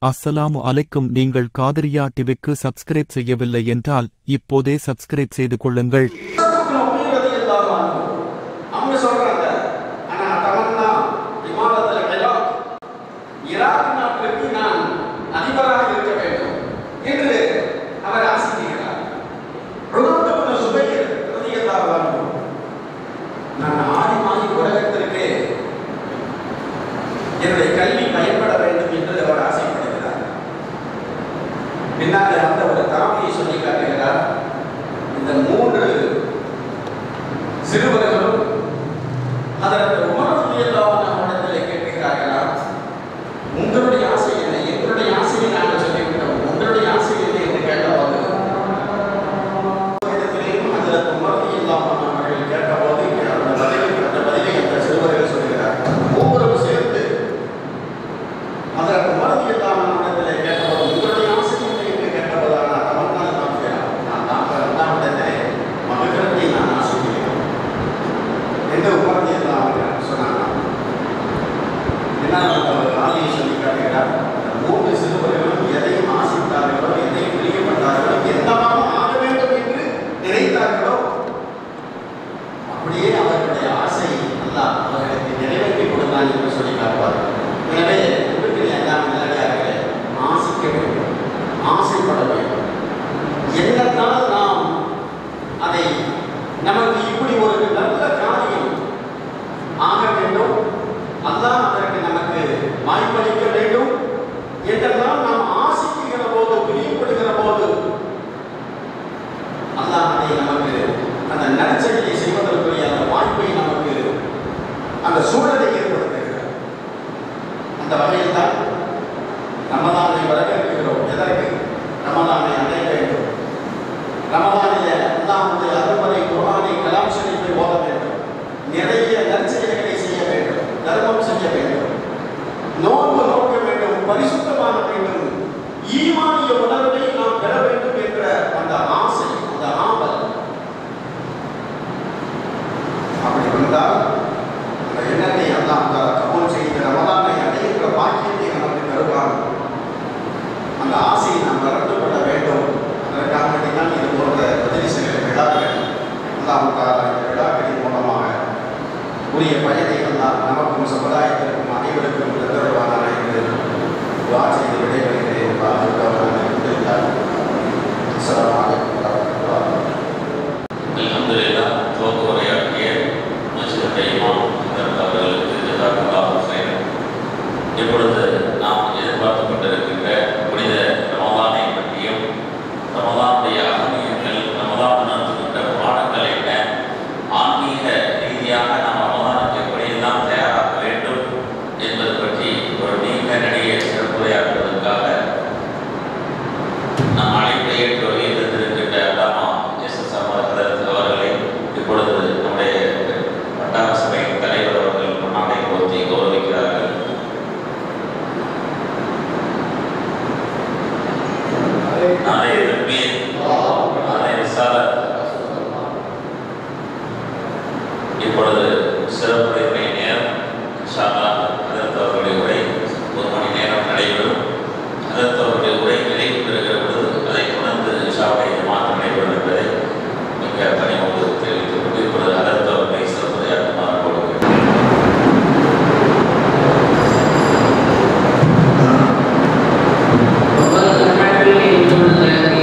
அஸ்ஸலாமு அலைக்கும். நீங்கள் காதிரியா டிவிக்கு சப்ஸ்கிரைப் செய்யவில்லை என்றால் இப்போதே சப்ஸ்கிரைப் செய்து கொள்ளுங்கள். என்னுடைய கல்வி பயன்பட வேண்டும் என்று அவர் ஆசைப்படுகிறார். பின்னால் அந்த ஒரு தாமியை சொல்லி காட்டுகிறார். இந்த 3 சிறுவர்களும் அதற்கு உமர் ரலியல்லாஹு அன்ஹு இடத்திலே கேட்கிறார்களாம், உங்களுடைய ஆசை என்ன? எங்களுடைய ஆசையை நாங்கள் சொல்லிவிட்டோம், உங்களுடைய ஆசை என்ன என்று கேட்டபோது இடத்திலேயும் அதற்கு உமர் ரலியல்லாஹு அன்ஹு அவர்கள் கேட்டபோது அந்த பதிலை அந்த சிறுவர்கள் சொல்கிறார். ஒவ்வொரு சேர்த்து அதற்கு உமர் ரலியல்லாஹு அன்ஹு இடத்திலே கேட்டபோது உங்களுடைய ஆசை என்ன என்று கேட்டபோது நான் தான் இடத்திலே மகரத்தை நான் ஆசைக்கிறேன் என்று உமர் ரலியல்லாஹு அன்ஹு சொன்னாங்க. என்ன ஆதியை சொல்லி காட்டுகிறார். 3 சிறுவர்களும் எதையும் ஆசித்தார்களோ, எதையும் பிரியப்பட்டார்களோ, எந்தமாக ஆக வேண்டும் என்று நினைத்தார்களோ அப்படியே அவர்களுடைய ஆசை அல்லாஹ் அவர்களுக்கு நிறைவேற்றி கொடுத்தான் என்று சொல்லி காட்டுவார்கள். எனவே எல்லாம் நிலையார்களே, ஆசிக்க வேண்டும், ஆசைப்பட வேண்டும். என்னத்தால் நாம் அதை நமக்கு இப்படி ஒரு நல்ல காரியம் ஆக வேண்டும், அல்லாஹ் அதற்கு நமக்கு வாய்ப்பளிக்க வேண்டும் என்றெல்லாம் நாம் ஆசிக்கிற போது, பிரியப்படுகிற போது அல்லாஹ் அதை நமக்கு அந்த நற்செயலை செய்வதற்குரிய அந்த வாய்ப்பை நமக்கு அந்த சூழலை ஏற்படுத்துகிறார். அந்த வகையில் தான் ரமலானை வரவேற்கிறோம். எதற்கு? ரமலானை அடைய வேண்டும். ரமலானிலே அல்லாஹ்வுடைய அருள்மறை குர்ஆனை கலாம் ஷரீஃபை ஓத வேண்டும். நிறைய நற்செயல்களை செய்ய வேண்டும், தர்மம் செய்ய வேண்டும், நோன்பு நோக்க வேண்டும், பரிசுத்தமான வேண்டும், ஈமானிய உணர்வை நாம் பெற வேண்டும் என்ற அந்த ஆசை, அந்த ஆவல் அப்படி வந்தால் அந்த எண்ணத்தை அல்லாஹ் கபூல் செய்கிற ரமலானை அடைகின்ற பாக்கியத்தை நமக்கு தருவார். அந்த ஆசையை நாம் வளர்த்து கொள்ள வேண்டும். அதற்காக வேண்டிதான் இது போன்ற மஜ்லிஸ்கள், விழாக்கள் அல்லாஹ் இந்த விழாக்களின் மூலமாக உரிய பயனை அல்லாஹ் நமக்கும் சமுதாயத்திற்கும் அனைவருக்கும் தருவானாக என்று துஆ செய்து விடைபெறுகிறேன். அல்ஹம்துலில்லாஹ். துவக்கவுரையாற்றிய மஸ்ஜித் இமாம் அவர்களுக்கு ஜஸாக்கல்லாஹு கைரன். இப்பொழுது நாம் எதிர்பார்த்து கொண்டிருக்கின்ற புனித ரமலானை பற்றியும், ரமலானுடைய அகமியங்கள், ரமலான் நடத்துகின்ற பாடங்கள் என்ன, ஆன்மீக ரீதியாக நாம் ரமலானுக்கு எப்படியெல்லாம் தயாராக வேண்டும் என்பது பற்றி ஒரு நீண்ட நெடிய சிறப்புரையாற்றுவதற்காக நாம் அழைப்பை ஏற்று வருகின்றிருக்கின்ற அல்லாமா எஸ்.எஸ். ஹதரத் அவர்களை இப்பொழுது நம்முடைய வட்டார சபையின் தலைவர் அவர்கள் பொன்னாடை போர்த்தி கௌரவிக்கிறார்கள். நாளை தக்பீர், நாளை ரிசாலத். இப்பொழுது சிறப்புரையுடைய நேரம் இன்ஷா அல்லாஹ் ஹதரத் அவர்களுடைய உரை 1 மணி நேரம் நடைபெறும். ஹதரத் அவர்களுடைய உரை நிறைவு பெறுகிற பொழுது அதை தொடர்ந்து இஷாவுடைய ஜமாத் நடைபெறும் என்பதை மிக பணிவோடு தெரிவித்துக் கொண்டு இப்பொழுது ஹதரத் அவர்களை சிறப்புரையாற்றுமாறு கொடுக்கிறேன். الحمد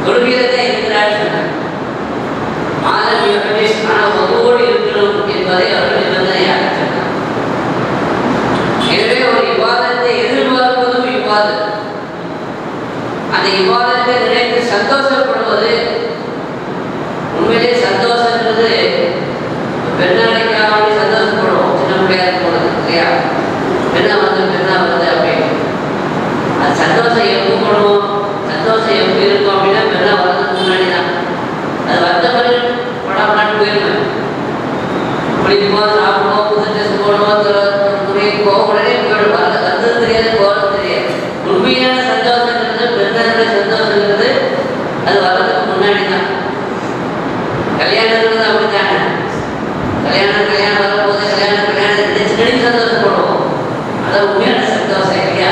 தொழுகையில தான் இருக்கிறார் சொன்னார். மாதம் ஆனால் ஒவ்வொரு முன்னாடி தான். கல்யாணம் அப்படித்தானே, கல்யாணம் வரும்போது கல்யாணத்தை நினைச்சு சந்தோஷப்படுவோம். அதான் உண்மையான சந்தோஷம் இல்லையா?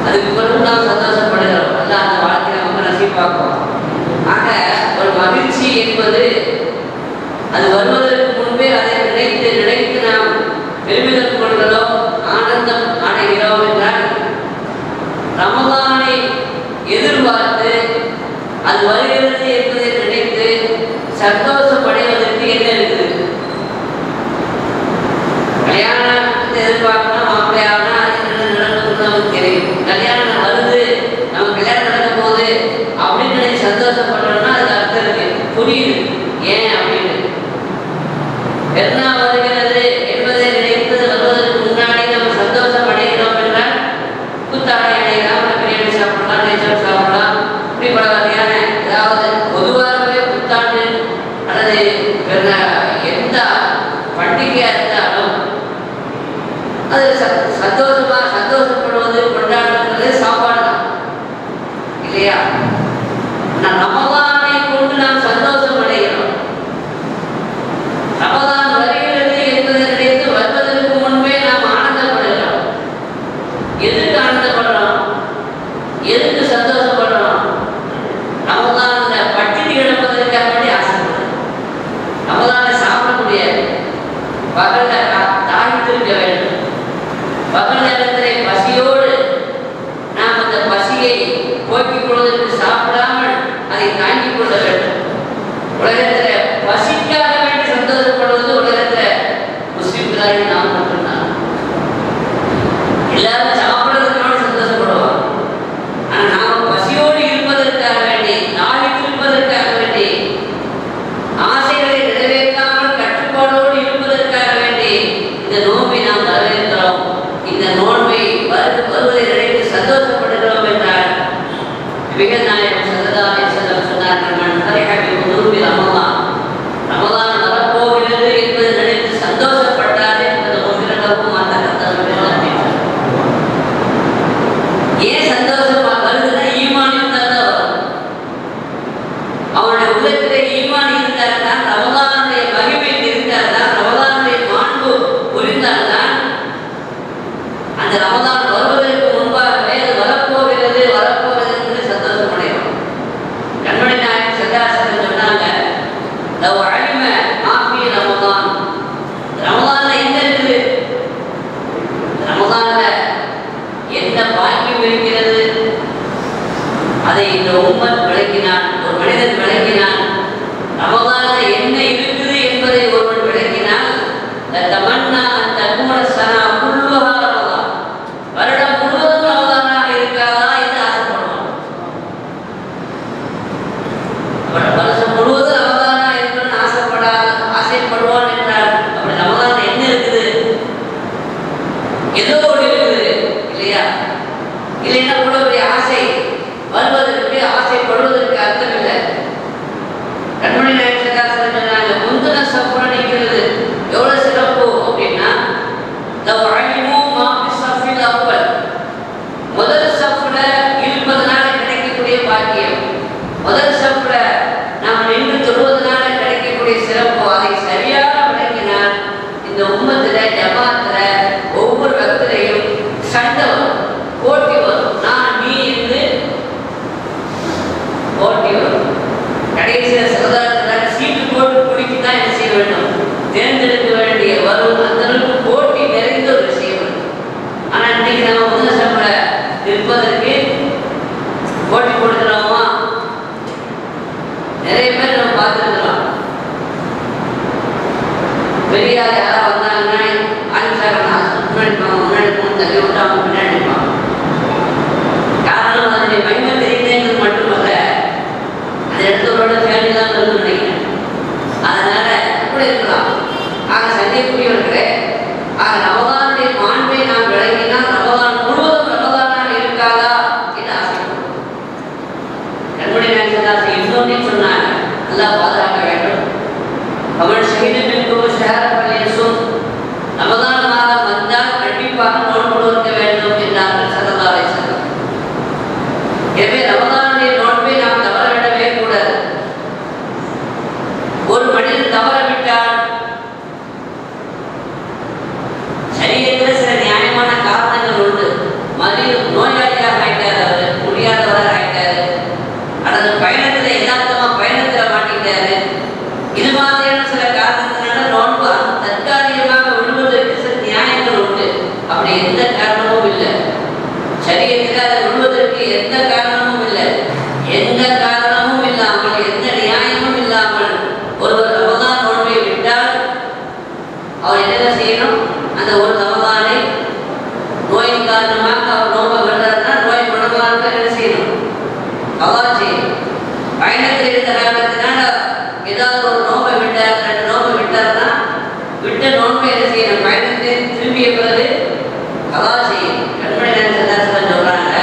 அதுக்கு பிறகு நாம் சந்தோஷப்படுகிறோம். அல்ல அந்த வாழ்க்கையை நம்ம ரசிப்பாக்குவோம். ஆக ஒரு மகிழ்ச்சி என்பது அது வருவதற்கு முன்பே அதை நினைத்து நாம் பெருமிதம் கொள்கிறோம், ஆனந்தம் அடைகிறோம் என்றால் ரமலானை எதிர்பார்த்து அது வருகிறது என்பதை நினைத்து சந்தோஷம் அடைவதற்கு என்ன இருக்குது? கல்யாணத்தை எதிர்பார்க்கணும், மாப்பிள்ளையாகனா நமக்கு தெரியும். கல்யாணம் வருது, நம்ம கல்யாணம் நடக்கும் போது அப்படின்னு நினைச்சு சந்தோஷப்படுறோம்னா அதுக்கு அர்த்தம் இருக்கு, புரியுது ஏன் அப்படின்னு. பெருநாள் வருகிறது என்பதை நினைத்து வருவதற்கு முன்னாடி நம்ம சந்தோஷம் அடைகிறோம் என்றால் புத்தாடை அடையலாம், பிரியாணி சாப்பிடலாம், நெய்ச்சோறு சாப்பிடலாம், இப்படி பல வகையான ஏதாவது பொதுவாகவே புத்தாண்டு அல்லது எந்த பண்டிகையாக இருந்தாலும் அது சந்தோஷப்படுவது கொண்டாடுறது சாப்பாடு தான் இல்லையா? ரமலானை கொண்டு நாம் சந்தோஷம் அடைகிறோம். ரமலான் வருகிறது என்பதை நினைத்து வருவதற்கு முன்பே நாம் ஆனந்தப்படுகிறோம். எதுக்கு ஆனந்தப்படுறோம்? எதுக்கு சந்தோஷப்படுறோம்? ரமலான்ல பட்டினி கிடப்பதற்காக வேண்டி ஆசைப்படுறோம். ரமலானை சாப்பிட முடியாது, பகல்ல தாழ்த்திருக்க வேண்டும். பகல் நேரத்திலே பசியோடு நாம் அந்த பசியை போக்கிக் கொள்வதற்கு சாப்பிடாமல் அதை தாங்கிக் கொள்ள வேண்டும். உலகத்தில் பசிக்காக வேண்டி சந்தோஷப்படுவது உலகத்தில் முஸ்லிம்களாக நாம் மட்டும்தான். எல்லாரும் சாப்பிடுறதுக்காக சந்தோஷப்படுவோம். ஆனால் நாம் பசியோடு இருப்பதற்காக வேண்டி, நாளைக்கு இருப்பதற்காக வேண்டி, ஆசைகளை நிறைவேற்றாமல் கட்டுப்பாடோடு இருப்பதற்காக வேண்டி இந்த நோன்பை நாம் வரவேற்கிறோம். இந்த நோன்பை வருவதை நினைத்து சந்தோஷப்படுகிறோம் என்றால் நபிகள் நாயகம் ஸல்லல்லாஹு அலைஹி வஸல்லம் சொன்னார்கள், மன் ஃபரிஹ பிஹுதூரி ரமலான், ரமலான் வரப்போகிறது என்பதை நினைத்து சந்தோஷப்பட்டார் என்பது முஃபிரலஹு மா தகத்தம மின் தன்பிஹ். ஏன் சந்தோஷம் வருதுன்னா ஈமான் இருந்தால் தான் வரும். அவனுடைய உள்ளத்திலே ஈமான் இருந்தால் தான், ரமலானுடைய மகிமை இருந்தால் தான், ரமலானுடைய மாண்பு புரிந்தால் தான் அந்த ரமலான் வருவதற்கு முன்பாகவே அது வரப்போகிறது என்று சந்தோஷம் அடையும். கண்மணி நாயகம் ஸல்லல்லாஹு அலைஹி வஸல்லம் சொன்னாங்க, லவ் அலிம மா ஃபீ ரமலான், ரமலான்ல என்ன இருக்குது, ரமலான்ல என்ன பாக்கியம் இருக்கிறது, அதை இந்த உம்மத் விளக்கினான், ஒரு மனிதன் விளக்கினான். ரமலான்ல என்ன இருக்குது என்பதை ஒருவன் விளக்கினால், தமன்னா அந்த தகுன சனா குல்லுஹா ரமலான், வருடம் முழுவதும் ரமலானாக இருக்காதா என்று ஆசைப்படுவான். வருஷம் முழுவதும் ரமலானா இருக்கணும்னு ஆசைப்படுவான் என்றால் அப்படி ரமலான் என்ன இருக்குது? ஏதோ ஒன்று இருக்குது இல்லையா? இல்லைன்னா கூட ஒரு ஆசை வருவதற்கு, ஆசைப்படுவதற்கு அர்த்தம் இல்லை. கண்மணி நாயகம் சொன்னாங்க, முந்தின சஃப்ல நிற்கிறது எவ்வளவு சிறப்பு அப்படின்னா, முதல் சஃப்ல இருப்பதனால கிடைக்கக்கூடிய பாக்கியம், முதல் சஃப்ல நாம் நின்று தொழுவதனால கிடைக்கக்கூடிய சிறப்பு, அதை சரியாக விளங்கினால் இந்த உம்மத்துல ஜமாத்துல ஒவ்வொரு பக்தரையும் சண்டை வரும், போட்டி வரும். நான் நீ என்று போட்டி வரும். கடைசியில் சமுதாயத்தில் சீட்டு போட்டு குடிக்கு தான் என்ன செய்ய வேண்டும், தேர்ந்தெடுக்க வேண்டிய வரும். அந்த அளவுக்கு போட்டி நிறைந்த ஒரு விஷயம். ஆனால் இன்னைக்கு நம்ம முதல் சம்பள நிற்பதற்கு போட்டி கொடுக்கிறோமா? நிறைய பேர் நம்ம பார்த்துருக்கிறோம். பெரிய யாராவது வந்தாங்கன்னா ஆயுஷாரா முன்னாடி தள்ளி விட்டு அவங்க பின்னாடி இருப்பாங்க. காரணம் அதனுடைய மகிமை தெரியுதுங்கிறது மட்டுமல்ல, அந்த இடத்தோட ஃபேமிலி தான் இருக்குன்னு நினைக்கிறேன். அதனால கூட இருக்கலாம். ஆக சந்திக்கக்கூடியவர்களே, ஆக ரமலானுடைய மாண்பை நாம் விளங்கினால் ரமலான் முழுவதும் ரமலானாக இருக்காதா என்று ஆசைப்படுவோம். கண்மணி நாயகம் இன்னொன்று சொன்னாங்க, அல்லாஹ் பாதுகாக்க வேண்டும். அவன் ஷஹீதமின்கு ஷஹர பள்ளியசும், ரமலான் மாதம் வந்தால் கண்டிப்பாக நோன்பு நோக்க வேண்டும் என்றார்கள் ஸல்லல்லாஹு அலைஹி வஸல்லம். எனவே ரமலானுடைய நோன்பை நாம் தவற பயணத்தை யதார்த்தமா பயணத்துல மாட்டிட்டாரு. இது மாதிரியான சில காரணத்தினால நோன்பு தற்காலிகமாக விடுவதற்கு சில நியாயங்கள் உண்டு. அப்படி எந்த காரணமும் இல்லை. சரீரத்தில் அதை விடுவதற்கு எந்த காரணமும் இல்லை. எந்த காரணமும் இல்லாமல், எந்த நியாயமும் இல்லாமல் ஒருவர் ரமதான் நோன்பை விட்டால் அவர் என்ன செய்யணும்? அந்த ஒரு ரமதானை நோயின் காரணமாக அவர் நோன்பை விடுறாருன்னா நோய் குணமாக என்ன செய்யணும்? கவா செய்யணும். பயணத்தில் இருந்த காரணத்தினால ஏதாவது ஒரு நோன்பை விட்டார், 2 நோன்பை விட்டார்னா விட்ட நோன்பை என்ன செய்யணும்? பயணத்தில் திரும்பிய பிறகு கவா செய்யணும். கண்மணி நேரத்தில் சொல்றாங்க,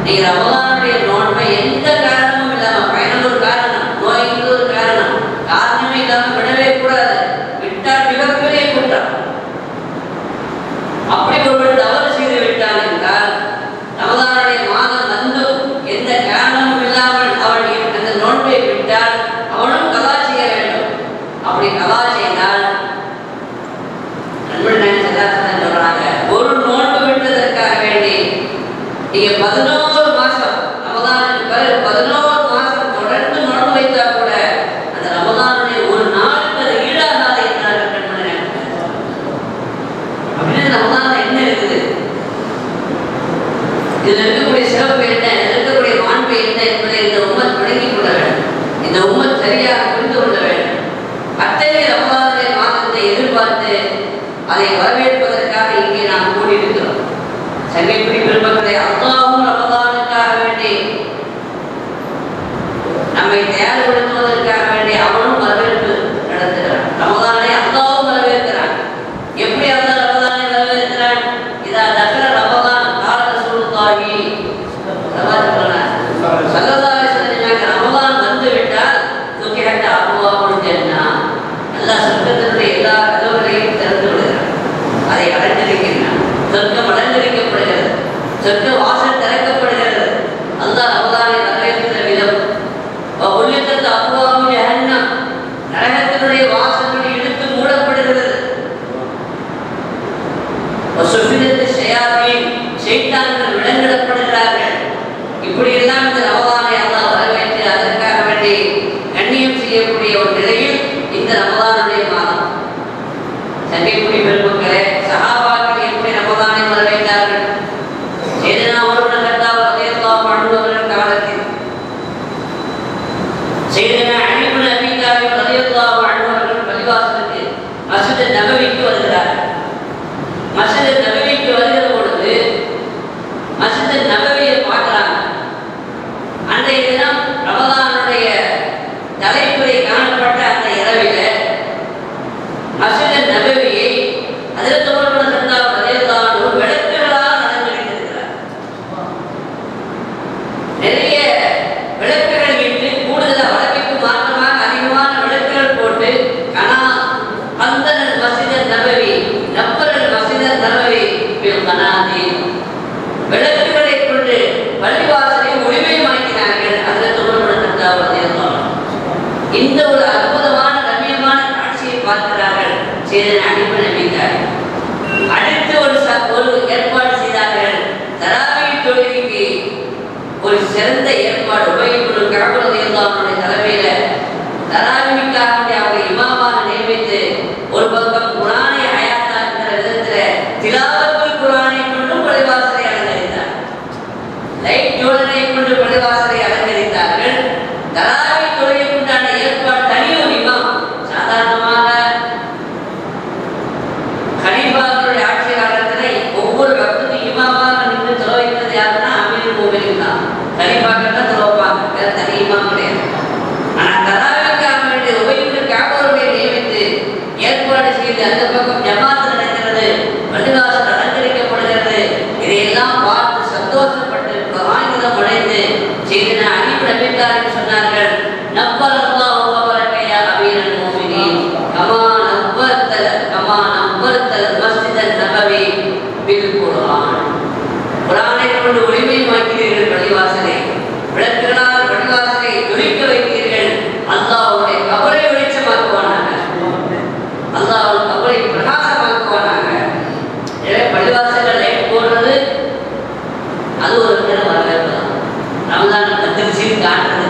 நீங்க ரமதானுடைய நோன்பை எந்த காரணமும் இல்லாம, பயணம் ஒரு காரணம், நோய்க்கு ஒரு காரணம், காரணமே இல்லாம விடவே கூடாது. விட்டால் மிகப்பெரிய குற்றம். அப்படி ஒருவர் தவறு செய்து விட்டான் என்றால் ரமதானுடைய மாதம் வந்து எந்த காரணமும் இல்லாமல் அவன் அந்த நோன்பை விட்டால் அவனும் கலா செய்ய வேண்டும். அப்படி கலா செய்தால் சொல்றாங்க, ஒரு நோன்பு விட்டதற்காக வேண்டி நீங்க 11 மாசம் ரமதானுக்கு பிறகு 11 மாசம் தொடர்ந்து நோன்பு வைத்தா கூட அந்த ரமதானுடைய ஒரு நாளுக்கு அது ஈடாகாது என்றார்கள் கண்மணி. அப்படின்னு ரமதான்ல என்ன இருக்குது? இதில் இருக்கக்கூடிய சிறப்பு என்ன, இருக்கக்கூடிய மாண்பு என்ன என்பதை இந்த உம்மத் விளங்கிக் கொள்ள வேண்டும். இந்த உம்மத் சரியாக புரிந்து கொள்ள வேண்டும். அத்தகைய ரமதானுடைய மாதத்தை எதிர்பார்த்து அதை வரவேற்பதற்காக இங்கே நாம் கூடியிருக்கிறோம். சங்கைப்பிடி பெருமக்களை, அல்லாஹ்வும் ரமதானுக்காக வேண்டி நம்மை தயார்படுத்துவதற்காக வேண்டி அவனும் வரவேற்பு நடத்துகிறான். ரமதானை அல்லாஹ்வும் வரவேற்கிறான். எப்படி அல்லாஹ் ரமதானை வரவேற்கிறான்? இதா தகர ரமதான் கால ரசூலுல்லாஹி ஸல்லல்லாஹு அலைஹி வஸல்லம் ரமதான் வந்து விட்டால் துக்கிஹத அப்வாபுல் ஜன்னah, அல்லாஹ் சொர்க்கத்தினுடைய எல்லா கதவுகளையும் திறந்து விடுகிறான். அதை அடைந்திருக்கின்றான். சொர்க்கம் அடைந்திருக்கப்படுகிறது. சொர்க்க வாசல் திறக்கப்படுகிறது. அல்லாஹ் ரமதானை வரவேற்கிற விதம் உள்ளிட்ட அப்வாபு ஜஹன்னம், நரகத்தினுடைய வாசல்கள் இழுத்து மூடப்படுகிறது. ஷைத்தான்கள் விலங்கிடப்படுகிறார்கள். இப்படியெல்லாம் இந்த ரமதானை அல்லாஹ் வரவேற்று அதற்காக வேண்டி கண்ணியம் செய்யக்கூடிய ஒரு நிலையில் இந்த ரமதானுடைய மாதம். சங்கைக்குடி பெருமக்களே, சஹாபாக்கள் எப்படி ரமதானை வரவேற்றார்கள்? சையதுனா உமர் இப்னு கத்தாப் ரலியல்லாஹு அன்ஹு அவர்கள் காலத்தில் சையதுனா அலி இப்னு அபீ தாலிப் ரலியல்லாஹு அன்ஹு அவர்கள் பள்ளிவாசலுக்கு மஸ்ஜித் நபவிக்கு வருகிறார்கள். மஸ்ஜித் நபவிக்கு வருகிற பொழுது மஸ்ஜித் நபவியை பார்க்கிறாங்க. அன்றைய தினம் ரமதானுடைய தலைப்புரை காணப்பட்ட அந்த இரவில மஸ்ஜித் நபவியை ஹஜ்ரத் உமர் இப்னு கத்தாப் ரலியல்லாஹு அன்ஹு விளக்குகளால் அலங்கரித்திருக்கிறார். நிறைய விளக்குகள் இட்டு கூடுதல் வழக்கிற்கு மாற்றமாக அதிகமான விளக்குகள் போட்டு அந்த மஸ்ஜித் நபவி நப்பரல் மஸ்ஜித் நபவி விளக்குகளை கொண்டு பள்ளிவாசலை ஒளிமயமாக்கினார்கள். ஹஜ்ரத் உமர் இப்னு கத்தாப் ரலியல்லாஹு அன்ஹு இந்த ஒரு அற்புதமான ரம்மியமான காட்சியை பார்க்கிறார்கள். சையதுனா அலி இப்னு அபீ தாலிப் அடுத்து ஒரு ஏற்பாடு செய்தார்கள். தராவீஹ் தொழுகைக்கு ஒரு சிறந்த ஏற்பாடு. உபய் இப்னு கஅப் ரலியல்லாஹு அன்ஹு தலைமையில தராவீஹ்க்காக அவங்க இமாமாக நியமித்து ஒரு பக்கம் குர்ஆனை ஹயாத்தாக்குற விதத்தில் திலாவத்துல் குர்ஆனை கொண்டு பள்ளிவாசலை அலங்கரித்தார். லைட் ஜோடனை கொண்டு பள்ளிவாசலை அலங்கரித்தார்கள். தராவீஹ் தொழுகைக்கு உண்டான ஏற்பாடு தனி ஒரு இமாம். சாதாரணமாக கலீஃபாக்களுடைய ஆட்சி காலத்தில் ஒவ்வொரு வக்துக்கு இமாமாக நின்று தொழுவைக்கிறது யாருன்னா அமீருல் முஃமினீன் தான். கலீஃபாக்கள் தான் தொழுவாங்க, வேற தனி இமாம் கிடையாது. ஆனால் தராவீஹ்க்காக வேண்டிய உபய் இப்னு கஅப் அவர்களை நியமித்து ஏற்பாடு செய்து அந்த பக்கம் ஜமாத் நடக்கிறது, பள்ளிவாசல் அலங்கரிக்கப்படுகிறது. இதையெல்லாம் பார்த்து சந்தோஷப்பட்டு ஆங்கிலம் அடைந்து சையதுனா அலி இப்னு அபீ தாலிப் சொன்னார்கள், நப்பல் அல்லாஹு வபரக யா அமீருல் முஃமினீன் கமா நவ்வர்தல் மஸ்ஜித் நபவி பில் குர்ஆன். குர்ஆனை கொண்டு ஒளிமயமாக்கிறீர்கள் பள்ளிவாசலை, விளக்குகளால் பள்ளிவாசலை ஜொலிக்க வைத்தீர்கள். அல்லாஹ்வுடைய கபரை வெளிச்சமாக்குவானாக, அல்லாஹ்வுடைய கபரை பிரகாசமாக்குவானாக. எனவே பள்ளிவாசல்கள் லைட் போடுறது அது ஒரு தினம் வரவேற்பு தான். ரமதான் கத்திரிச்சு காட்டுறது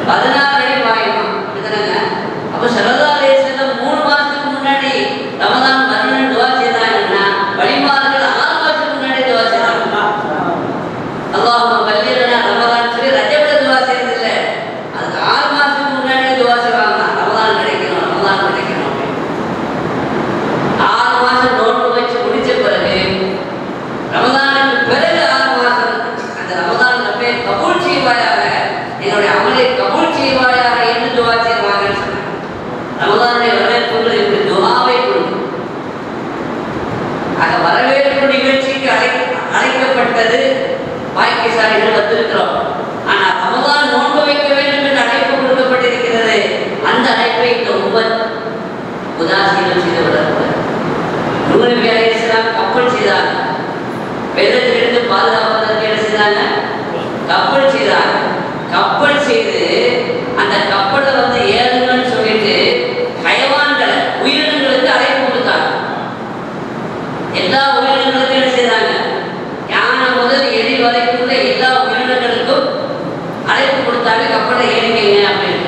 16 அடி பாயுமா, அப்படிதானங்க? அப்ப ஸல்லல்லாஹு அலைஹி வஸல்லம் 3 மாசத்துக்கு முன்னாடி ரமதான் வரணும்னு துஆ செய்தாங்கன்னா வழிமார்கள் 6 மாசத்துக்கு முன்னாடி துஆ செய்றாங்க. அல்லாஹும்ம பல்லிகனா ரமதான் சொல்லி ரஜப்ல துஆ செய்யறது இல்ல, அதுக்கு 6 மாசத்துக்கு முன்னாடி துஆ செய்வாங்க. ரமதான் கிடைக்கணும், ரமதான் கிடைக்கணும். 6 மாசம் நோன்பு வச்சு முடிச்ச பிறகு ரமதானுக்கு பிறகு 6 மாசம் அந்த ரமதான் ரப்பே கபூல் செய்வாயாக, என்னுடைய அமலை கபூல் செய்வாயாக என்று துஆ செய்வாங்கன்னு சொன்னாங்க. ரமதானுடைய வரவேற்புகள் இப்படி துஆவை கொண்டு ஆக வரவேற்பு நிகழ்ச்சிக்கு அழைக்கப்பட்டது பாக்கியசாலிகள் வந்திருக்கிறோம். ஆனால் ரமதான் நோன்பு வைக்க வேண்டும் என்று அழைப்பு கொடுக்கப்பட்டிருக்கிறது. அந்த அழைப்பை இந்த உம்மத் உதாசீனம் செய்து விடக்கூடாது. நூஹ் நபி அலைஹிஸ்ஸலாம் கப்பல் செய்தாங்க, வெள்ளத்திலிருந்து பாதுகாப்பதற்கு என்ன செய்தாங்க? கப்பல் செய்தாங்க. கப்பல் செய்து அந்த கப்பலை வந்து ஏறுங்கன்னு சொல்லிட்டு ஹயவான்களை உயிரினங்களுக்கு அழைப்பு கொடுத்தாங்க. எல்லா உயிரினங்களுக்கும் என்ன செய்தாங்க? யானை முதல் எலி வரைக்கும் எல்லா உயிரினங்களுக்கும் அழைப்பு கொடுத்தாங்க, கப்பலை ஏறிக்கங்க அப்படின்னு.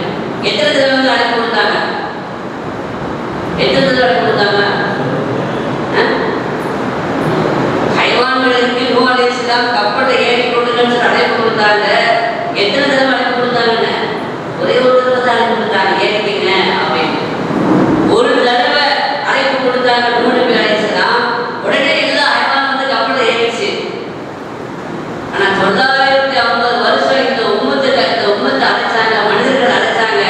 எத்தனை தடவை அழைப்பு கொடுத்தாங்க? எத்தனை தடவை அழைப்பு கொடுத்தாங்க? ஹைவான்களுக்கு நூஹ் அலைஹிஸ்ஸலாம் கப்பலை ஏறி கொள்ளுங்கன்னு அழைப்பு கொடுத்தாங்க. எத்தனை தடவை அழைப்பு கொடுத்தாங்கன்னு? ஒரே ஒரு தடவை தான் அழைப்பு கொடுத்தாங்க, ஏறிக்கங்க அப்படின்னு. ஒரு தடவை அழைப்பு கொடுத்தாங்க நூஹ் நபி அலைஹிஸ்ஸலாம், உடனே எல்லா ஹைவான் வந்து கப்பலை ஏறிச்சு. ஆனா 950 வருஷம் இந்த உம்மத்தை அழைச்சாங்க, மனிதர்கள் அழைச்சாங்க.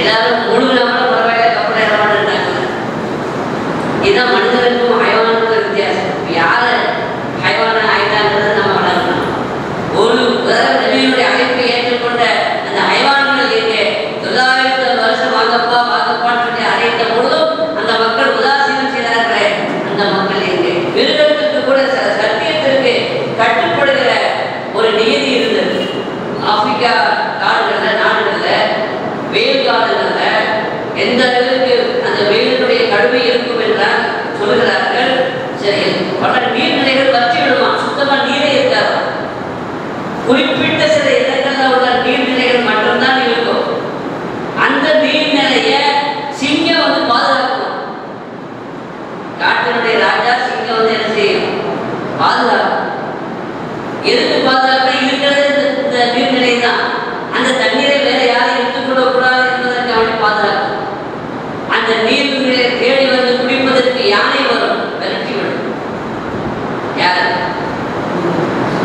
எல்லாரும் முழுகினாமல பரவாயில்ல, கப்பலை ஏற மாட்டேன்ட்டாங்க. இதுதான் மனிதர்களுக்கும் ஹைவானுக்கும் வித்தியாசம். யாரு ஹைவான ஆயிட்டாங்கிறது நம்ம வளர்க்கணும். ஒரு நபியினுடைய அழைப்பை ஏற்றுக்கொண்ட அந்த ஹைவான்கள் எங்கே 950 வருஷம் வாங்கப்பான்னு சொல்லி அழைத்த பொழுதும் அந்த மக்கள் உதாசீனம் செய்தார்களே, அந்த மக்கள் எங்கே? மிருகத்துக்கு கூட சத்தியத்திற்கு கட்டுப்படுகிற ஒரு நியதி இருந்தது. ஆப்பிரிக்கா நாடுகள்ல வெயில் காலங்கள்ல எந்த அளவுக்கு அந்த வெயிலுடைய கடுமை இருக்கும் என்றால் சொல்கிறார்கள், சரி பல நீர்நிலைகள் வற்றி விடுமா, சுத்தமா நீரே இருக்காது. குறிப்பிட்ட சில இடங்கள்ல உள்ள நீர்நிலைகள் மட்டும்தான் இருக்கும். அந்த நீர்நிலைய சிங்கம் வந்து பாதுகாக்கும். காட்டினுடைய ராஜா சிங்கம் வந்து என்ன செய்யும்? பாதுகாக்கும். எதுக்கு பாதுகாக்க? இருக்கிறது இந்த நீர்நிலை தான். அந்த தண்ணீரை வேற யாரும் எடுத்துக்கொள்ளக்கூடாது என்பதற்கு அவனை பாதுகாக்கும். அந்த நீர்நிலையை தேடி வந்து குடிப்பதற்கு யானை வரும், விரட்டி விடும். யாரு?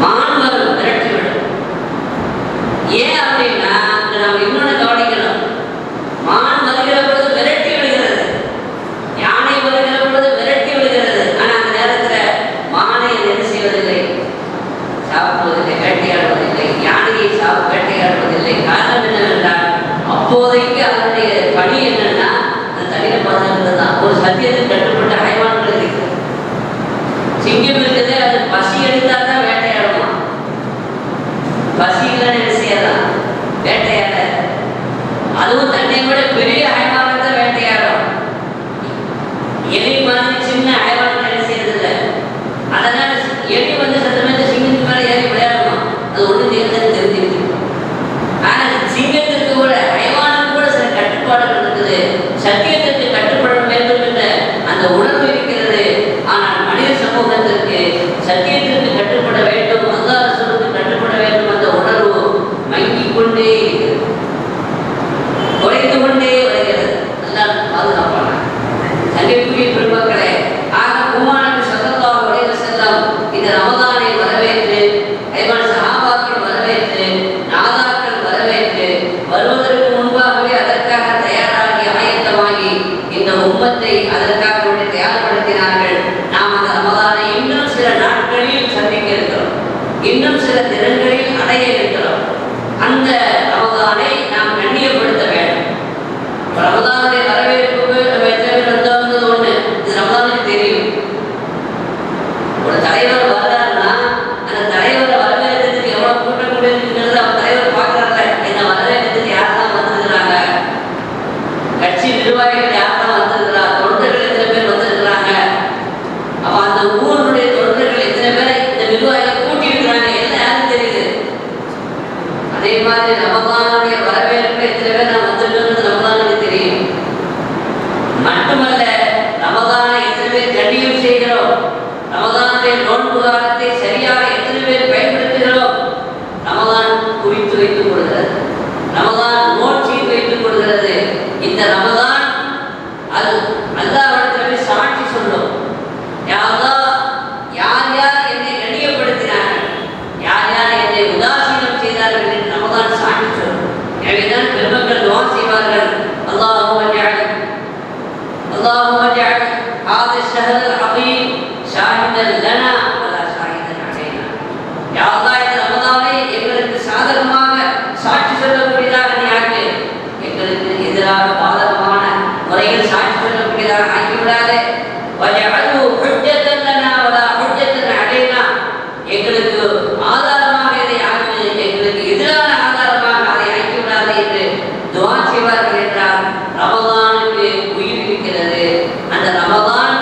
மான் வரும், விரட்டி விடும். ஏன் அப்படின்னா நாம் இன்னொன்று கவனிக்கணும். மான் வருகிற பொழுது விரட்டி விடுகிறது, யானை வருகிற பொழுது விரட்டி விடுகிறது. ஆனா அந்த நேரத்தில் மானை என்ன செய்வதில்லை? சாப்பிடுவதில்லை, வேட்டையாடுவதில்லை. யானையை வேட்டையாடுவதில்லை. காரணம் என்னவென்றால் அப்போதைக்கு அதனுடைய பணி என்னன்னா அந்த தண்ணீரை பாதுகாக்கிறது தான். ஒரு சத்தியத்துக்கு கட்டுப்பட்ட ஹைவான்கள் இருக்கிறது. சிங்கம் இருக்கிறது, அது பசி எடுத்தால் தான் வேட்டையாடுமா. பசி இல்லைன்னு என்ன செய்யலாம்? வேட்டையாட. அதுவும் தன்னை விட பெரிய ஹைவானை தான் வேட்டையாடும். எலி மாதிரி சின்ன ஹைவான்கள் என்ன செய்யறதில்லை. அதனால எலி வந்து சத்தமே சிங்கத்துக்கு மேலே ஏறி விளையாடணும், அது ஒன்று தெரிஞ்சிருக்கு. ஆனால் சிங்கத்திற்கு கூட ஹைவானுக்கு கூட சில கட்டுப்பாடுகள் இருக்குது. சத்தியத்திற்கு கட்டுப்பட வேண்டும் என்ற அந்த உணர்வு இருக்கிறது. ஆனால் மனித சமூகத்திற்கு சத்தியத்திற்கு கட்டுப்பட வேண்டும், அல்லாஹ் ரசூலுக்கு கட்டுப்பட வேண்டும் அந்த உணர்வு மங்கிக் கொண்டே இருக்கிறது, குறைந்து கொண்டே வருகிறது. அல்லாஹ் பாதுகாப்பான சங்கைக்குரிய பெருமக்களே. ஆக குமாரன் ஸல்லல்லாஹு அலைஹி வஸல்லம் இந்த ரமதானை வரவேற்று, ஹைவான் சஹாபாக்கள் வரவேற்று, நாதாக்கள் வரவேற்று, வருவதற்கு முன்பாகவே அதற்காக தயாராகி ஆயத்தமாகி இந்த உம்மத்தை அதற்காக தயார்படுத்தினார்கள். நாம் அந்த ரமதானை இன்னும் சில நாட்களில் சந்திக்க இருக்கிறோம், இன்னும் சில தினங்களில் அடைய இருக்கிறோம். அந்த ரமதானை நாம் கண்ணியப்படுத்த வேண்டும். ரமதானுடைய வரவேற்பு வந்தது ஒண்ணு, இது ரமதானுக்கு தெரியும். ஒரு தலைவர் வர்றாருன்னா அந்த தலைவரை வரவேற்கிறதுக்கு எவ்வளவு கூட்டம் கூட இருக்கிறது அவர் தலைவர் பார்க்கறாங்க. என்ன வரவேற்கிறதுக்கு யாரெல்லாம் வந்திருக்கிறாங்க, கட்சி நிர்வாகிகள் யாரெல்லாம் வந்திருக்கிறா, தொண்டர்கள் எத்தனை பேர் வந்திருக்கிறாங்க, அப்ப அந்த ஊருடைய தொண்டர்கள் எத்தனை பேரை இந்த நிர்வாகிகள் கூட்டி இருக்கிறாங்க, எல்லாம் யாரும் தெரியுது. அதே மாதிரி ரமதான் இந்த ரமதான் அல்லாஹ்விடத்தில் சாட்சி சொல்லும். யா அல்லாஹ், யார் யார் என்னை கண்ணியப்படுத்தினார்கள், யார் யார் என்னை உதாசீனம் செய்தார்கள் என்று ரமதான் சாட்சி சொல்லும். எனவேதான் பெருமக்கள் துஆ செய்வார்கள், அல்லாஹும்ம ஜஅல் ஹாதா ஷஹர் அல்-அஸீம் ஷாஹிதன் லனா வலா ஷாஹிதன் அலைனா. யா அல்லாஹ், இந்த ரமதானை எங்களுக்கு சாதகமாக சாட்சி சொல்லக்கூடியதாக நீ ஆக்கு, எங்களுக்கு எதிராக பாதகமான முறையில் சாட்சி சொல்லக்கூடியதாக ஆக்கிவிடாதே. வஜஅலு ஹுஜ்ஜத்தன் லனா வலா ஹுஜ்ஜத்தன் அலைனா, எங்களுக்கு ஆதாரமாக இதை ஆக்கு, எங்களுக்கு எதிரான ஆதாரமாக அதை ஆக்கிவிடாதே என்று துஆ செய்வார்கள் என்றால் ரமதானுக்கு உயிர் இருக்கிறது. அந்த ரமதான்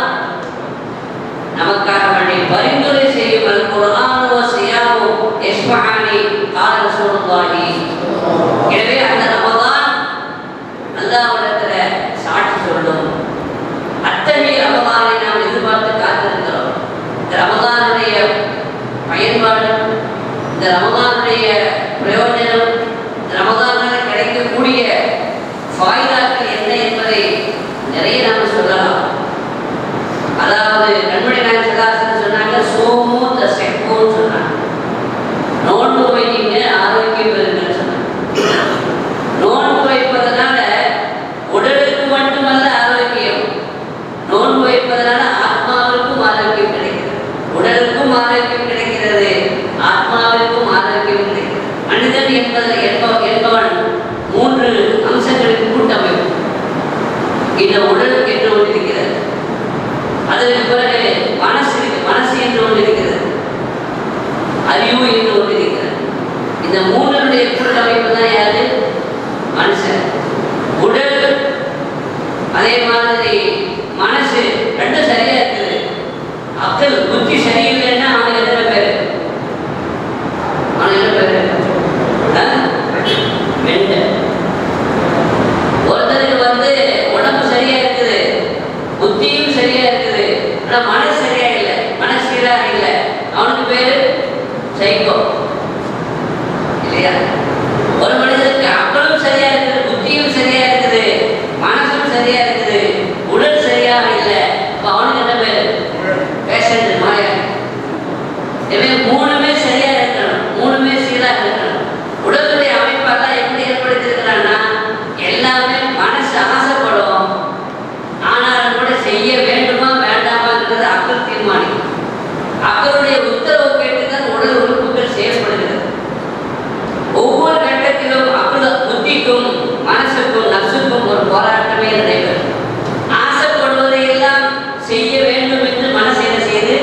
நமக்காக வேண்டி பரிந்துரை செய்யும். அல் குர்ஆன் வ ஸியாமு யஷ்ஃபஅனி கால ரசூலுல்லாஹி. எனவே அந்த ரமதான் அல்லாஹ்விடத்தில் சாட்சி சொல்லும். அத்தகைய ரமதானை நாம் எதிர்பார்த்து காத்திருக்கிறோம். இந்த ரமதானுடைய பயன்பாடு, இந்த ரமதானுடைய பிரயோஜனம், இந்த ரமதானால் கிடைக்கக்கூடிய ஃபாயிதாக்கள் என்ன என்பதை நிறைய நாம் சொல்லலாம். அதாவது நன்முறை நாயகம் ஸல்லல்லாஹு அலைஹி வஸல்லம் சொன்னாங்க, சோமு தஸஹூன்னு சொன்னாங்க. நோன்பு வைங்க, ஆரோக்கியம் பெறுங்கன்னு சொன்னாங்க. நோன்பு வைப்பதனால உடலுக்கு மட்டுமல்ல ஆரோக்கியம், நோன்பு வைப்பதனால ஆத்மாவிற்கும் ஆரோக்கியம் கிடைக்கிறது, உடலுக்கும் ஆரோக்கியம் கிடைக்கிறது, ஆத்மாவிற்கும் ஆரோக்கியம் கிடைக்கிறது. மனிதன் என்பவன் 3 அம்சங்களுக்கு கூட்டமைப்பு. இந்த உடல் என்று ஒன்று இருக்கிறது, அதற்கு பிறகு மனசு என்று ஒன்று இருக்கிறது, அறிவு என்று ஒன்று இருக்கிறது. இந்த 3னுடைய கூட்டமைப்பு தான் யாரு? மனுஷன். உடல் அதே மாதிரி மனசு ரெண்டும் சரியா இருக்குது. அக்கல் புத்தி சரியில்லைன்னா அவனுக்கு எத்தனை பேரு? அவனுக்கு என்ன பேரு? மெண்டல். ஒருத்தருக்கு உடம்பு சரியா இருக்குது, புத்தியும் சரியா இருக்குது, ஆனா மனசு சரியா இல்லை, மனசு சீராக இல்லை, அவனுக்கு பேரு சைக்கோ இல்லையா? ஒரு மனிதனுக்கு அக்கலும் சரியா இருக்குது, புத்தியும் சரியா இருக்குது, மனசும் சரியா இருக்குது, உடல் சரியாக இல்லை, அப்ப அவனுக்கு என்ன பேரு? பேஷண்ட், நோயாளி. எனவே 3மே சரியா இருக்கணும், 3மே சீராக இருக்கணும். உடலுடைய அமைப்பெல்லாம் எப்படி ஏற்படுத்தியிருக்கிறான்னா, எல்லாமே மனசு ஆசைப்படும், ஆனாலும் கூட செய்ய வேண்டுமா வேண்டாமாங்கிறது அக்கல் தீர்மானிக்கும். அக்கலுடைய உத்தரவு கேட்டுதான் உடல் உறுப்புகள் செயல்படுகிறது. ஒவ்வொரு கட்டத்திலும் புத்திக்கும் மனசுக்கும் நப்சுக்கும் ஒரு போராட்டமே நடைபெறும். ஆசைப்படுவதை எல்லாம் செய்ய வேண்டும் என்று மனசு என்ன செய்து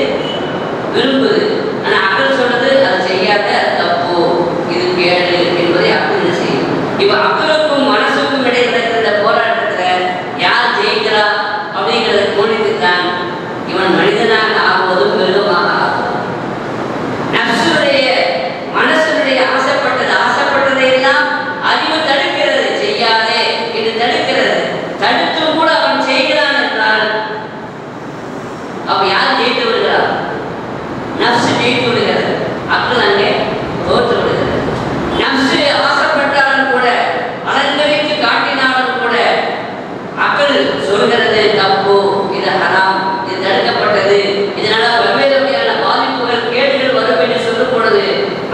விரும்புது. ஆனா அக்கல் சொல்றது அதை செய்யாத, தப்பு, இது கேடு என்பதை அக்கல் என்ன செய்யும். இப்ப அக்கலுக்கும் மனசுக்கும் இடையே நடக்கிற போராட்டத்துல யார் ஜெயிக்கிறா அப்படிங்கிறத கோணித்துத்தான் இவன் மனிதனாக ஆகுவதும் மிருகமாக ஆகும். நப்சுடைய மனசுடைய ஆசைப்பட்டதை எல்லாம் அறிவு தடுக்கிறது, செய்யாதே என்று தடுக்கிறது. தடுத்தும் கூட அவன் செய்கிறான் என்றால் அவன் யார் ஜெயித்து விடுகிறார்? நப்சு ஜெயித்து விடுகிறது, அக்கல் அங்கே தோற்று விடுகிறது. நப்சு ஆசைப்பட்டாலும் கூட, அலங்கரித்து காட்டினாலும் கூட அக்கல் சொல்கிறது தப்பு, இது ஹராம், இது தடுக்கப்பட்டது, இதனால பல்வேறு வகையான பாதிப்புகள் கேடுகள் வரும் என்று சொல்லும் பொழுது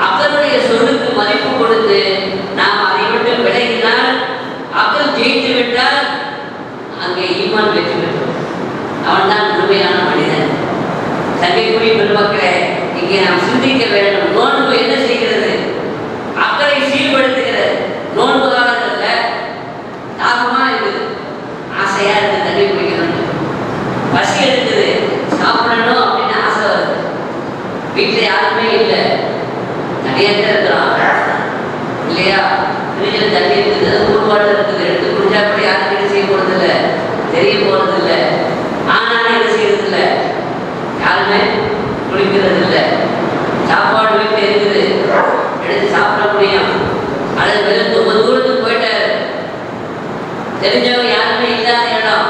அக்கலுடைய சொல்லுக்கு மதிப்பு கொடுத்து நாம் அதை விட்டு விலகினால், அக்கல் ஜெயித்து விட்டால் அங்கே ஈமான் வெற்றி பெற்றோம். அவன் தான் முழுமையான மனிதன். சங்கைக்குரிய பெருமக்களே, இங்கே நாம் சிந்திக்க வேண்டும். நோன்பு என்ன செய்கிறது? அக்கலை சீர்படுத்துகிறது. நோன்பு காலத்தில் தாகமா இருக்குது, ஆசையா இருக்கு, தண்ணி குடிக்கணும், பசி எடுக்குது, சாப்பிடணும் அப்படின்னு ஆசை வருது. வீட்டில் யாருமே இல்லை, தனியாக இருக்கிறான் இல்லையா? ஃப்ரிட்ஜில் தண்ணி இருக்குது, ஊர்வாட்டர் இருக்குது, எடுத்து குடிச்சா கூட யாரும் என்ன செய்ய போறதில்லை, தெரிய போறதில்லை. ஆனாலும் என்ன செய்யறதில்லை, யாருமே குளிக்கிறது இல்லை. சாப்பாடு வீட்டில் இருக்குது, எடுத்து சாப்பிட முடியும், அல்லது வெறும் ரொம்ப தூரத்துக்கு போயிட்டாரு, தெரிஞ்சவங்க யாருமே இல்லாத இடம்,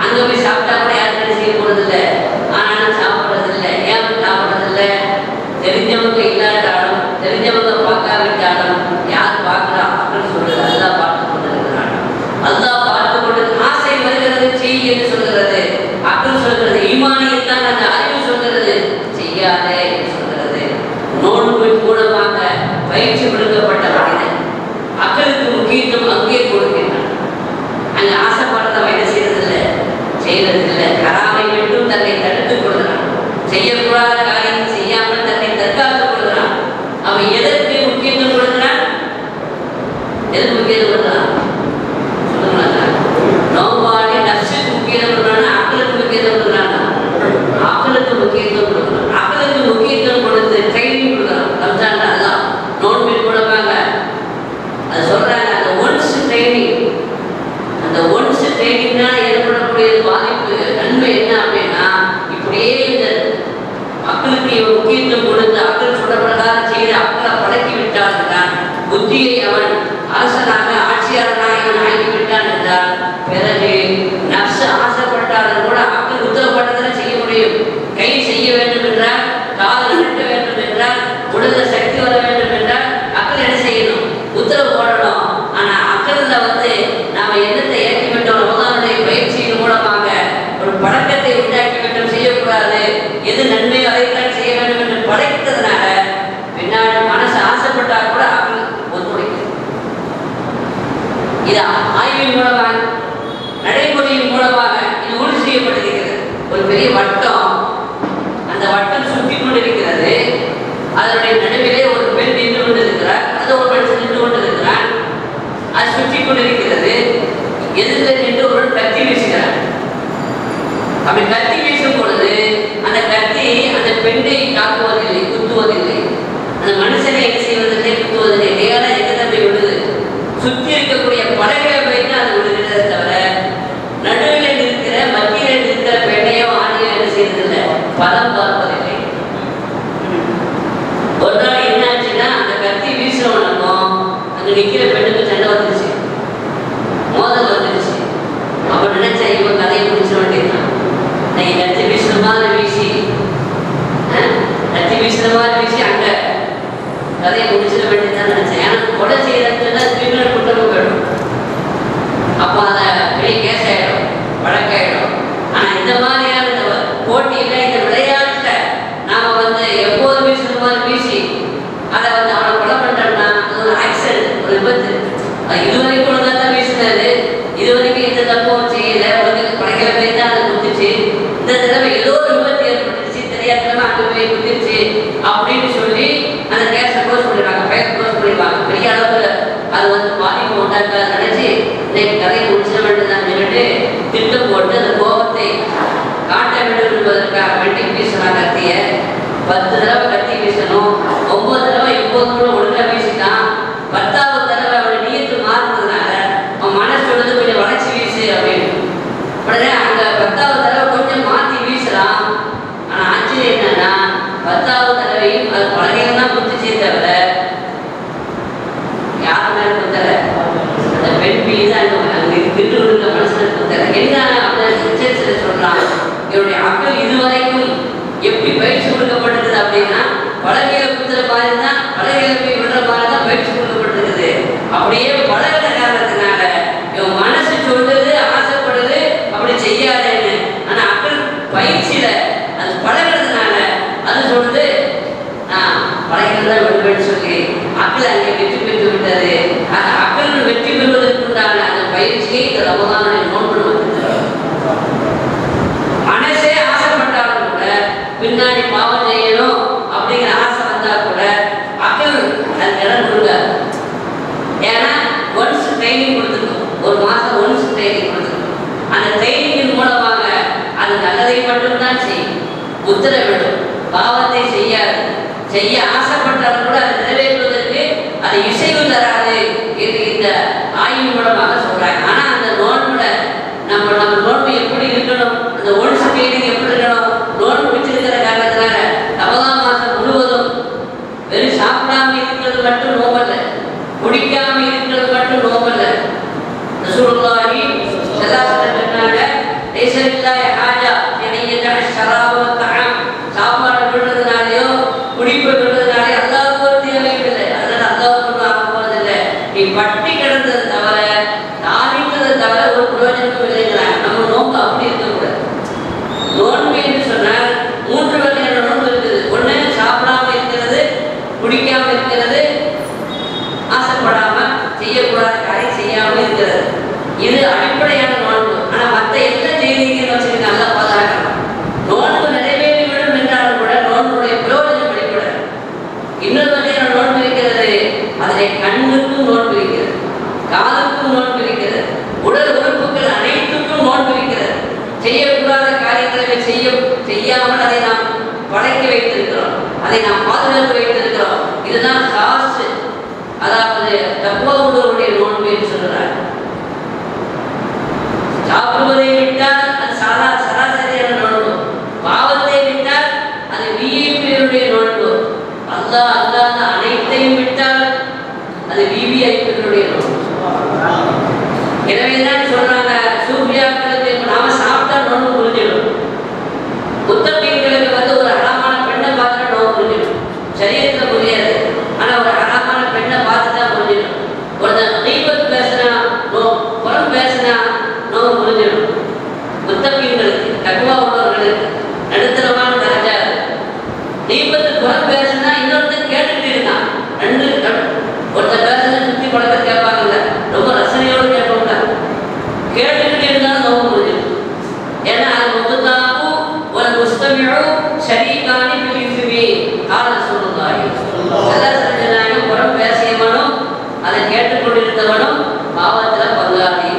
அங்கே போய் சாப்பிட்டா கூட யாரும் என்ன செய்ய போறதில்லை, ஆனாலும் சாப்பிட்றதில்லை. ஏன் சாப்பிட்றதில்லை? தெரிஞ்சவங்க இல்லாட்டாலும், தெரிஞ்சவங்க பார்க்காவிட்டாலும் யார் பார்க்குறா அப்படின்னு சொல்றது அல்லாஹ் பார்த்து கொண்டு இருக்கிறான். அல்லாஹ் பார்த்து கொண்டு செய்கின்றால் ஏற்படக்கூடிய பாதிப்பு நன்மை என்ன அப்படின்னா, இப்படியே இந்த மக்களுக்கு இவன் முக்கியத்துவம் கொடுத்து அக்கள் சொல்ற பிரகாரம் செய்து அக்களை பழக்கி விட்டான் என்றால், புத்தியை அவன் அரசனாக ஆட்சியாளனாக இவன் ஆகிவிட்டான் என்றால், பிறகு நப்சு ஆசைப்பட்டாலும் கூட அக்கள் உத்தரப்பட்டதில் செய்ய முடியும். கை செய்ய வேண்டும் என்றால், கால் நிறுத்த வேண்டும் என்றால், உடல்ல சக்தி வர வேண்டும் என்றால் அக்கள் என்ன செய்யணும்? உத்தரவு போடணும். ஆனா அக்கல்ல நாம என்னத்தை இறக்கிவிட்டோம்? ரமதானுடைய பயிற்சியின் மூலமாக ஒரு பழக்கத்தை உண்டாக்கிவிட்டோம், செய்யக்கூடாது, எது நன்மையோ அதைத்தான் செய்ய வேண்டும் என்று படைத்ததுனால பின்னாடி மனசு ஆசைப்பட்டா கூட அக்கள் ஒத்துழைக்கிறது. இது ஆய்வின் மூலமாக, நடைமுறையின் மூலமாக இது உறுதி செய்யப்பட்டிருக்கிறது. ஒரு பெரிய வட்டம், அந்த வட்டம் சுற்றி கொண்டிருக்கிறது. அதனுடைய நடுவிலே ஒரு பெண் நின்று கொண்டிருக்கிறார், அது ஒரு மனுஷன் நின்று கொண்டிருக்கிறான். அது சுற்றி கொண்டிருக்கிறது. எதிர்த்து நின்று ஒரு கத்தி வீசுகிறார். அப்படி கத்தி வீசும் பொழுது அந்த கத்தி அந்த பெண்ணை தாக்குவதில்லை, குத்துவதில்லை. அந்த மனுஷனை என்ன செய்வதில்லை, குத்துவதில்லை. நேரம் எங்க தம்பி விடுது? சுற்றி இருக்கக்கூடிய படகளை வைத்து அது விடுகிறத தவிர நடுவில் இருக்கிற மத்தியில் இருக்கிற பெண்ணையோ ஆணையோ என்ன செய்வதில்லை, பலம் பார்ப்பதில்லை. ஒரு நாள் என்ன ஆச்சுன்னா, அந்த கத்தி வீசுறவனுக்கும் அங்க நிக்கிற பெண்ணுக்கு சண்டை வந்துருச்சு, மோதல் வந்துருச்சு. அப்ப நினைச்சா இவன் கதையை முடிச்சிட வேண்டியதுதான். நீங்க கத்தி வீசுற மாதிரி வீசி, கத்தி வீசுற மாதிரி வீசி அங்க கதையை முடிச்சிட வேண்டியதுதான் நினைச்சேன். ஏன்னா கொலை செய்யறதுன்னா கிரிமினல் குற்றமும் போயிடும். அப்போ அதை பெரிய கேஸ் ஆயிடும், வழக்காயிடும். ஆனா இந்த மாதிரியான இந்த போட்டியில, இந்த விளையாட்டுல நாம எப்போதும் வீசுற மாதிரி வீசி அதை அவனை கொலை பண்றோம்னா அது ஒரு ஆக்சிடென்ட், ஒரு விபத்து. இதுவரைக்கும் ஒழுங்கா தான் வீசினாரு, இதுவரைக்கும் எந்த தப்பும் செய்யல, உனக்கு படைக்கிற பேர் தான் அதை குத்துச்சு. இந்த தடவை ஏதோ ஒரு விபத்து ஏற்பட்டுச்சு, தெரியாதமா அங்கே போய் குத்திருச்சு அப்படின்னு சொல்லி அந்த கேஸை க்ளோஸ் பண்ணிடுவாங்க, ஃபைல் க்ளோஸ் பண்ணிடுவாங்க. பெரிய அளவுல அது பாதிப்பு உண்டாக்காத நினைச்சு இன்னைக்கு கதையை முடிச்சிட வேண்டியதான் சொல்லிட்டு திட்டம் போட்டு அந்த கோபத்தை காட்ட வேண்டும் என்பதற்காக வேண்டி வீசலாம் கத்திய. 10 தடவை கத்தி வீசணும், 9 தடவை இப்போது ஒழுங்கா வீசிட்டான். 10வது தடவை அவனுடைய நீயத்து மாறுனதுனால அவன் மனசு சொல்றது கொஞ்சம் வளைச்சி வீசு அப்படின்னு. உடனே அங்க 10வது தடவை கொஞ்சம் மாத்தி வீசலாம். ஆனா ஆச்சரியம் என்னன்னா, 10வது தடவையும் அது பலகையில தான் குத்திச்சே தவிர யாரு மேல குத்தல, அந்த பெண் மீது அங்க திட்டு கொடுக்க மனுஷனுக்கு குத்தல. என்ன அப்படின்னு சொல்றான், என்னுடைய அக்கள் இதுவரைக்கும் எப்படி பயிற்சி கொடுக்கப்பட்டிருக்குது அப்படின்னா, பலகையில குத்துற மாதிரி தான், பலகையில போய் விடுற மாதிரி தான் பயிற்சி கொடுக்கப்பட்டிருக்குது. அப்படியே பழகின காரணத்தினால இவன் மனசு சொல்றது, ஆசைப்படுது அப்படி செய்யாதேன்னு. ஆனா அக்கள் பயிற்சியில அது பழகிறதுனால அது சொல்றது நான் பழகிறதான் விடுவேன்னு சொல்லி அக்கள் அங்கே வெற்றி பெற்று விட்டது. அந்த அக்கள் வெற்றி பெறுவதற்குண்டான அந்த பயிற்சியை இந்த ரமதானுடைய நோன்பு மனசே ஆசைப்பட்டாலும் கூட பின்னாடி பாவம் செய்யணும் அப்படிங்கிற ஆசை வந்தா கூட அக்கள் அது இடம் கொடுக்காது. ஏன்னா ஒன்ஸ் ட்ரைனிங் கொடுத்துருக்கோம், ஒரு மாசம் ஒன்ஸ் ட்ரைனிங் கொடுத்துருக்கோம். அந்த ட்ரைனிங்கின் மூலமாக அது நல்லதை மட்டும்தான் செய்யும், உத்தரவிடும், பாவத்தை செய்யாது. செய்ய ஆசைப்பட்டாலும் கூட அதை நிறைவேற்றுவதற்கு அது இசைவு தராது என்று இந்த ஆய்வு மூலமாக சொல்றாங்க. ஆனா அந்த நோன்புல நம்ம நோன்பு எப்படி இருக்கணும், அந்த ஒன்ஸ் ட்ரைனிங் எப்படி இருக்கணும், நோன்பு பிடிச்சிருக்கிற காரணத்தினால ரமதான் மாசம் முழுவதும் வெறும் சாப்பிடாம இருக்கிறது மட்டும் நோம்பல்ல, குடிக்காம இருக்கிறது மட்டும் நோம்பல்ல. ரசூலுல்லாஹி ஸல்லல்லாஹு அலைஹி வஸல்லம் சொன்னாங்க, லைஸ லில்லாஹி ஹாஜா யனியத ஷராப வ தஆம். சாப்பாடு விடுறதுனாலயோ குடிப்பு விடுறதுனாலயோ அல்லாஹ்வுக்கு ஒரு தேவையும் இல்லை. அதனால அல்லாஹ்வுக்கு ஒன்றும் ஆக போறதில்லை. நீ பட்டி கிடந்தது தவிர, தானித்தது தவிர ஒரு பிரயோஜனமும் இல்லைங்கிறாங்க. நம்ம நோம்பு அப்படி இருக்கக்கூடாது. நோன்பு என்று சொன்னால் 3 வகையான நோன்பு இருக்குது. ஒண்ணு சாப்பிடாம இருக்கிறது, குடிக்காம இருக்கிறது, ஆசைப்படாம செய்யக்கூடாத காரியம் செய்யாம இருக்கிறது. இது அடிப்படையான நோன்பு. ஆனா மற்ற எல்லாம் செய்திருக்கீங்கன்னு வச்சுருக்க நல்லா பாதுகாக்கணும். நோன்பு நிறைவேறிவிடும் என்றாலும் கூட நோன்புடைய பிரயோஜனம் வெளிப்படாது. இன்னொரு வகையான நோன்பு இருக்கிறது, அதனை கண்ணுக்கும் நோன்பு இருக்கிறது, காதுக்கும் நோன்பு இருக்கிறது, உடல் உறுப்புகள் அனைத்துக்கும் நோன்பு இருக்கிறது. செய்யக்கூடாத காரியங்களை செய்யாமல் அதை நாம் பழக்கி வைத்திருக்கிறோம், அதை நாம் பாதுகாத்து வைத்திருக்கிறோம். இதுதான் காசு, அதாவது தக்வா உள்ளவருடைய நோன்பு என்று சொல்கிறார். புரிஞ்சிடும். முத்தகீன்களுக்கு ஒரு ஹராமான பெண்ணை பார்த்துட்டு நோவு புரிஞ்சிடும். சரியத்துல புரியாது, ஆனா ஒரு ஹராமான பெண்ணை பார்த்துட்டா புரிஞ்சிடும். ஒருத்தன் தீபத் பேசினா புறம் பேசினா நோவு புரிஞ்சிடும். முத்தகீன்களுக்கு தக்வா உள்ளவர்களுக்கு நடுத்தரமான தரஜா. தீபத்து புறம் பேசினா இன்னொருத்தன் கேட்டுட்டு இருந்தான். ரெண்டு ஒருத்தன் பேசுனா சுத்தி பழக்க கேட்பாங்கல்ல, ரொம்ப ரசனையோடு கேட்பாங்க. கேட்டுக்கிட்டு இருந்தாலும் நோவு புரிஞ்சிடும். ஏன்னா அது முகத்தாவு ஒரு முஸ்தமிழும் ஷரீகானி பிலிசுமி கால சொல்லுதாய். செல்லசரஜனாயும் புறம் பேசியவனும் அதை கேட்டுக்கொண்டிருந்தவனும் பாவத்தில் பங்காளி.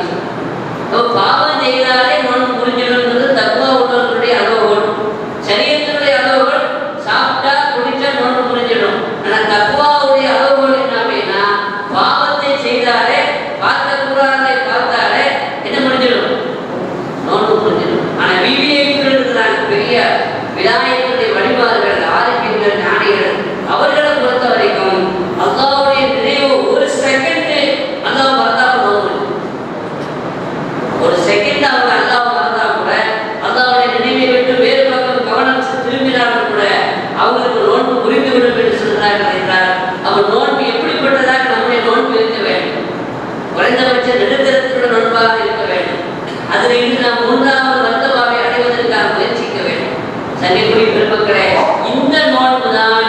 பாவம் செய்தாலே நோன்பு புரிஞ்சிடும்ன்றது தக்வா உள்ளவர்களுடைய அளவுகோல். சரியத்தினுடைய அளவுகோல் சாப்பிட்டா குடிச்சா நோன்பு புரிஞ்சிடும். ஆனால் தக்வாவுடைய அளவுகோல் என்ன அப்படின்னா பாவத்தை செய்தாலே பார்த்த கூடாதை பார்த்தாலே என்ன புரிஞ்சிடும்? நோன்பு புரிஞ்சிடும். ஆனால் விவிஐபிகள் இருக்கிறாங்க, பெரிய விநாயகருடைய வழிபாடுகள், ஆரோக்கியங்கள், ஞானிகள், அவர்களை பொறுத்த வரைக்கும் அல்லாஹ்வுடைய நினைவு ஒரு செகண்ட் அல்லாஹ் மறந்தா நோன்பு. ஒரு செகண்ட் அவங்க அல்லாஹ் மறந்தா கூட அல்லாஹ்வுடைய நினைவை விட்டு வேறு பக்கம் கவனம் திரும்பினாலும் கூட அவங்களுக்கு நோன்பு புரிந்துவிடும் என்று சொல்கிறார்கள் என்றால் அவர் நோன்பு எப்படிப்பட்டதாக நம்முடைய நோன்பு இருக்க வேண்டும்? குறைந்தபட்ச நெடுத்தரத்துள்ள நோன்பாக இருக்க வேண்டும். அதில் இன்று நாம் மூன்றாவது மர்த்தபாவை அடைவதற்காக முயற்சிக்க வேண்டும். சன்னிக்குடி பெருமக்களே, இந்த நோன்பு தான்,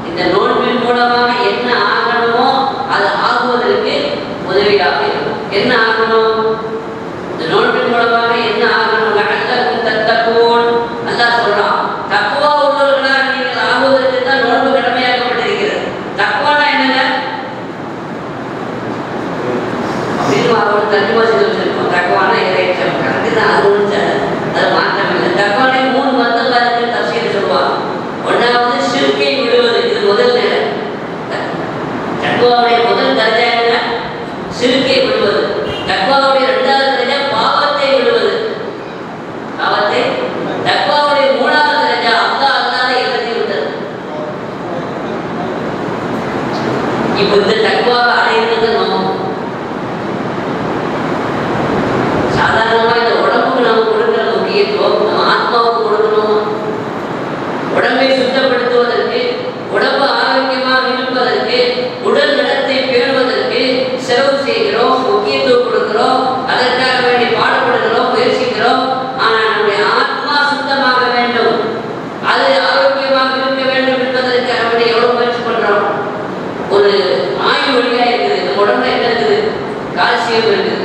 இந்த நோன்பின் மூலமாக என்ன ஆகணுமோ அது ஆகுவதற்கு உதவியாக இருக்கும். என்ன ஆகணும்? இந்த நோன்பின் மூலமாக என்ன ஆகணும்? லஅல்லக்கும் தத்தகூன். அல்லாஹ் சொல்றான், தக்வா உள்ளவர்களாக நீங்கள் ஆகுவதற்கு தான் நோன்பு கடமையாக்கப்பட்டிருக்கிறது. தக்வானா என்னங்க? அப்படின்னு அவரோட தர்ஜுமா செய்து வச்சிருக்கோம். தக்வானா இறைச்சம், கரெக்டு தான். அது ஒன்று, அது மாற்றம் இல்லை. தக்வானை 3 மர்த்தபாவுக்கு தஃசீர் சொல்லுவாங்க. ஒன்றாவது ஷிர்கை விடுவது, இது முதல் நிலை. தக்வாவுடைய முதல் தர்ஜா என்ன? ஷிர்கை விடுவது. தக்வாவுடைய 2வது தர்ஜா பாவத்தை விடுவது. பாவத்தை. தக்வாவுடைய 3வது தர்ஜா அல்லாஹ் அல்லாத எல்லாத்தையும் விட்டது. இப்போ இந்த தக்வாவை அடையிறது நம்ம சாதாரணமாக இந்த உடம்புக்கு நம்ம கொடுக்கிற முக்கியத்துவம் நம்ம ஆத்மாவுக்கு கொடுக்கணும். உடம்பை சுத்தப்படுத்துவதற்கு, உடம்பு ஆரோக்கியமாக இருப்பதற்கு, உடல் நலத்தை பேணுவதற்கு செலவு செய்கிறோம், முக்கியத்துவம் கொடுக்கிறோம், அதற்காக வேண்டி பாடுபடுகிறோம், முயற்சிக்கிறோம். ஆனால் நம்முடைய ஆத்மா சுத்தமாக வேண்டும், அது ஆரோக்கியமாக இருக்க வேண்டும் என்பதற்காக வேண்டி எவ்வளவு முயற்சி பண்றோம்? ஒரு ஆய்வு வழியா இருக்குது. நம்ம உடம்புல என்ன இருக்குது? கால்சியம் இருக்குது.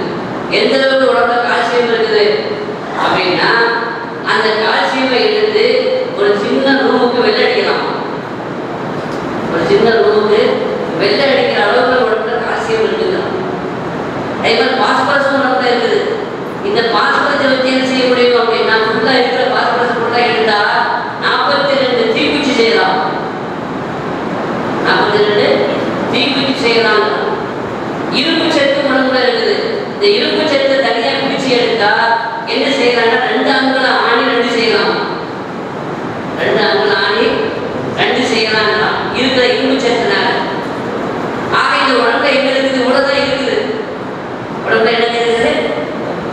எந்த அளவுக்கு உடம்புல கால்சியம் இருக்குது அப்படின்னா அந்த கால்சியமை எடுத்து ஒரு சின்ன ரூமுக்கு வெள்ளை அடிக்கலாம். ஒரு சின்ன ரூமுக்கு வெள்ளை அடிக்கிற அளவுக்கு உடம்புல கால்சியம் இருக்குது. அதே மாதிரி பாஸ்பரஸ் உடம்புல இருக்குது. இந்த பாஸ்பரஸை வச்சு என்ன செய்ய முடியும் அப்படின்னா ஃபுல்லா இருக்கிற பாஸ்பரஸ் ஃபுல்லா எடுத்தா 42 தீக்குச்சி செய்யலாம். 42 தீக்குச்சி செய்யலாம். இரும்பு சத்து உடம்புல இருக்குது. இந்த இரும்பு சத்தை தனியா பிரிச்சு எடுத்தா என்ன செய்யலாம்னா 2 அங்குல ஆணி 2 செய்யலாம். 2 அங்குல ஆணி 2 செய்யலாம் இருக்கிற இரும்பு சத்துனால. ஆக இந்த உடம்புல என்ன இருக்குது? உடம்புல இருக்குது. உடம்புல என்ன இருக்குது?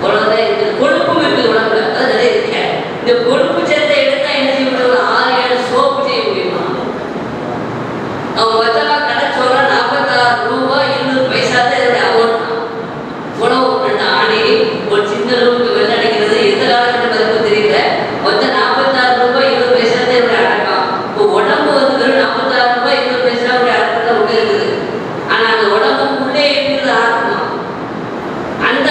உடம்புல இருக்குது. கொழுப்பும் இருக்குது உடம்புல. அது நிறைய இருக்கு. இந்த கொழுப்பு சத்தை எடுத்தா என்ன செய்ய முடியும்? 6-7 சோப்பு செய்ய முடியுமா? அவங்க மொத்தமா கடை சொல்ற 46 ரூபாய் 200 பைசா தான் இதோட அமௌண்ட். உணவு 2 ஆணி ஒரு சின்ன ரூமுக்கு வெள்ள அடிக்கிறது எந்த காலகட்ட மதிப்பு தெரியல. மொத்தம் 46 ரூபாய் 20 பைசா தான் இதோட அடக்கம். இப்போ உடம்பு வெறும் 46 ரூபாய் 20 பைசா அடக்கம் உள்ள இருக்குது. ஆனா அந்த உடம்புக்குள்ளே இருக்கிறது ஆத்மா. அந்த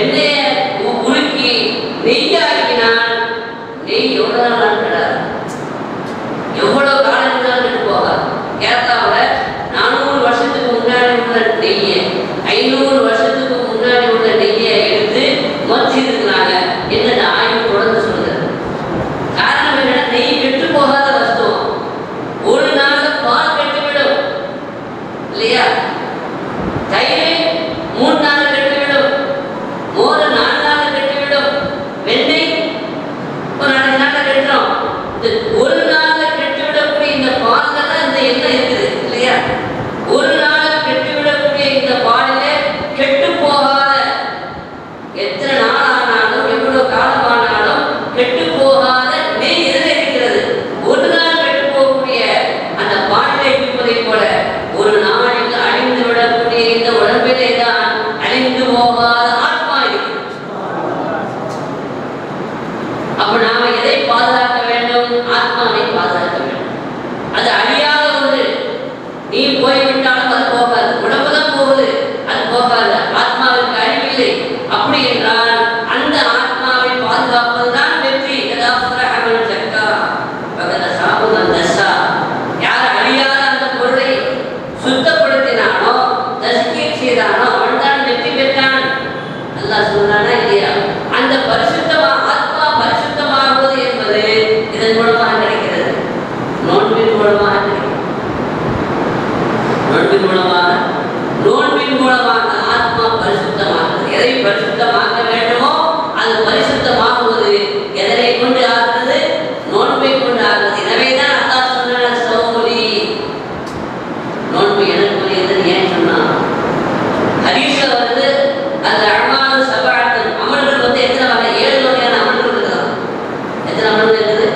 வெண்ணெயை உருக்கி நெய்யாக்கினால் நெய் எவ்வளோ நாள் கிடையாது, எவ்வளோ காலம் இருந்தாலும் கெட்டு போகாது. கேரளாவில் 400 வருஷத்துக்கு முன்னாடி உள்ள நெய்யை 500 வருஷத்துக்கு முன்னாடி உள்ள நெய்யை எடுத்து மொச்சி இருக்கிறாங்க. என்னென்ன ஆய்வு தொடர்ந்து சொல்லுது. காரணம் என்னன்னா, நெய் கெட்டு போகாத வஸ்து. ஒரு நாள் பால் கெட்டுவிடும் இல்லையா? தயிர் 3 நாள் கெட்டுவிடும், மோர் 4 நாள் கெட்டுவிடும், வெண்ணெய் ஒரு 4 நாள் கெட்டுரும். ஒரு நாள் கெட்டுவிடக்கூடிய இந்த பால்ல தான் இந்த எண்ணெய் இருக்குது இல்லையா? ஒரு நாள் கெட்டுவிடக்கூடிய இந்த பாலில கெட்டு போகாத, எத்தனை நாள் ஆனாலும் எவ்வளவு காலம் ஆனாலும் கெட்டு போகாத நெய் எதில் இருக்கிறது? ஒரு நாள் கெட்டு போகக்கூடிய அந்த பாலில இருப்பதை போல ஒரு நாளில் அழிந்து விடக்கூடிய இந்த உடம்பிலே தான் அழிந்து போகாத ஆத்மா இருக்கு. அப்ப நாம எதை பாதுகாக்க வேண்டும்? ஆத்மாவை பாதுகாக்க வேண்டும். அது அழியாத ஒன்று. நீ போய்விட்டாலும் அது போகாது, உடம்புதான் போகுது, அது போகாது. ஆத்மாவுக்கு அழிவில்லை. அப்படி என்றால் அந்த ஆத்மாவை பாதுகாப்பதுதான் வெற்றி. யார் அழியாத அந்த பொருளை சுத்தப்படுத்தினானோ, தஸ்கீர் செய்தானோ, அவன் தான் வெற்றி பெற்றான். அல்லாஹ் சொல்றானா இல்லையா? அந்த ஆத்மா பரிசுத்தமாகுவது என்பது இதன் மூலமாக கிடைக்கிறது. நோன்பின் மூலமாக கிடைக்கிறது. நோன்பின் மூலமாக ஆத்மா பரிசுத்தமாகிறது. எதை பரிசுத்தமாக்க வேண்டுமோ அது பரிசுத்தமாகுவது எதனை கொண்டு ஆகிறது? நோன்பை கொண்டு ஆகிறது. எனவேதான் அல்லாஹ் சொன்னான், சௌலி, நோன்பு எனக்குரியது. ஏன் சொன்னா? ஹதீஸ்ல வந்து அந்த அமால் சபஅத் அமல்கள் வந்து எத்தனை வகை? 7 வகையான அமல்கள் இருக்குது. எத்தனை அமல்கள் இருக்குது?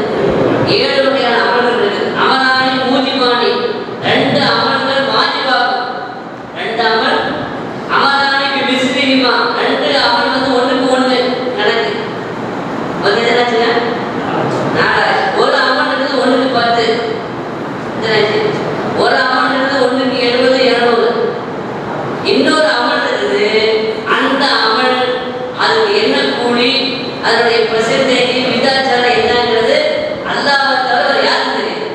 7 வகையான அமல்கள் இருக்குது. அமலானி மூஜிபானி, 2 அமல்கள் வாஜிபாகும். 2 அமல் அமலானி பிஸ்ரிஹிமா, 2 அமல் வந்து ஒண்ணுக்கு ஒண்ணு கணக்கு. வந்து என்னாச்சுங்க? 4. ஒரு அமல் இருக்குது 1க்கு 10. என்னாச்சு? ஒரு அமல் இருக்குது 1க்கு 70, 200. இன்னொரு அமல் இருக்குது, அந்த அமல் அதுக்கு என்ன கூலி, அதனுடைய பெர்சன்டேஜ், விதாச்சாரம் என்னங்கிறது அல்லாஹ்வை தவிர யாருக்கும் தெரியாது.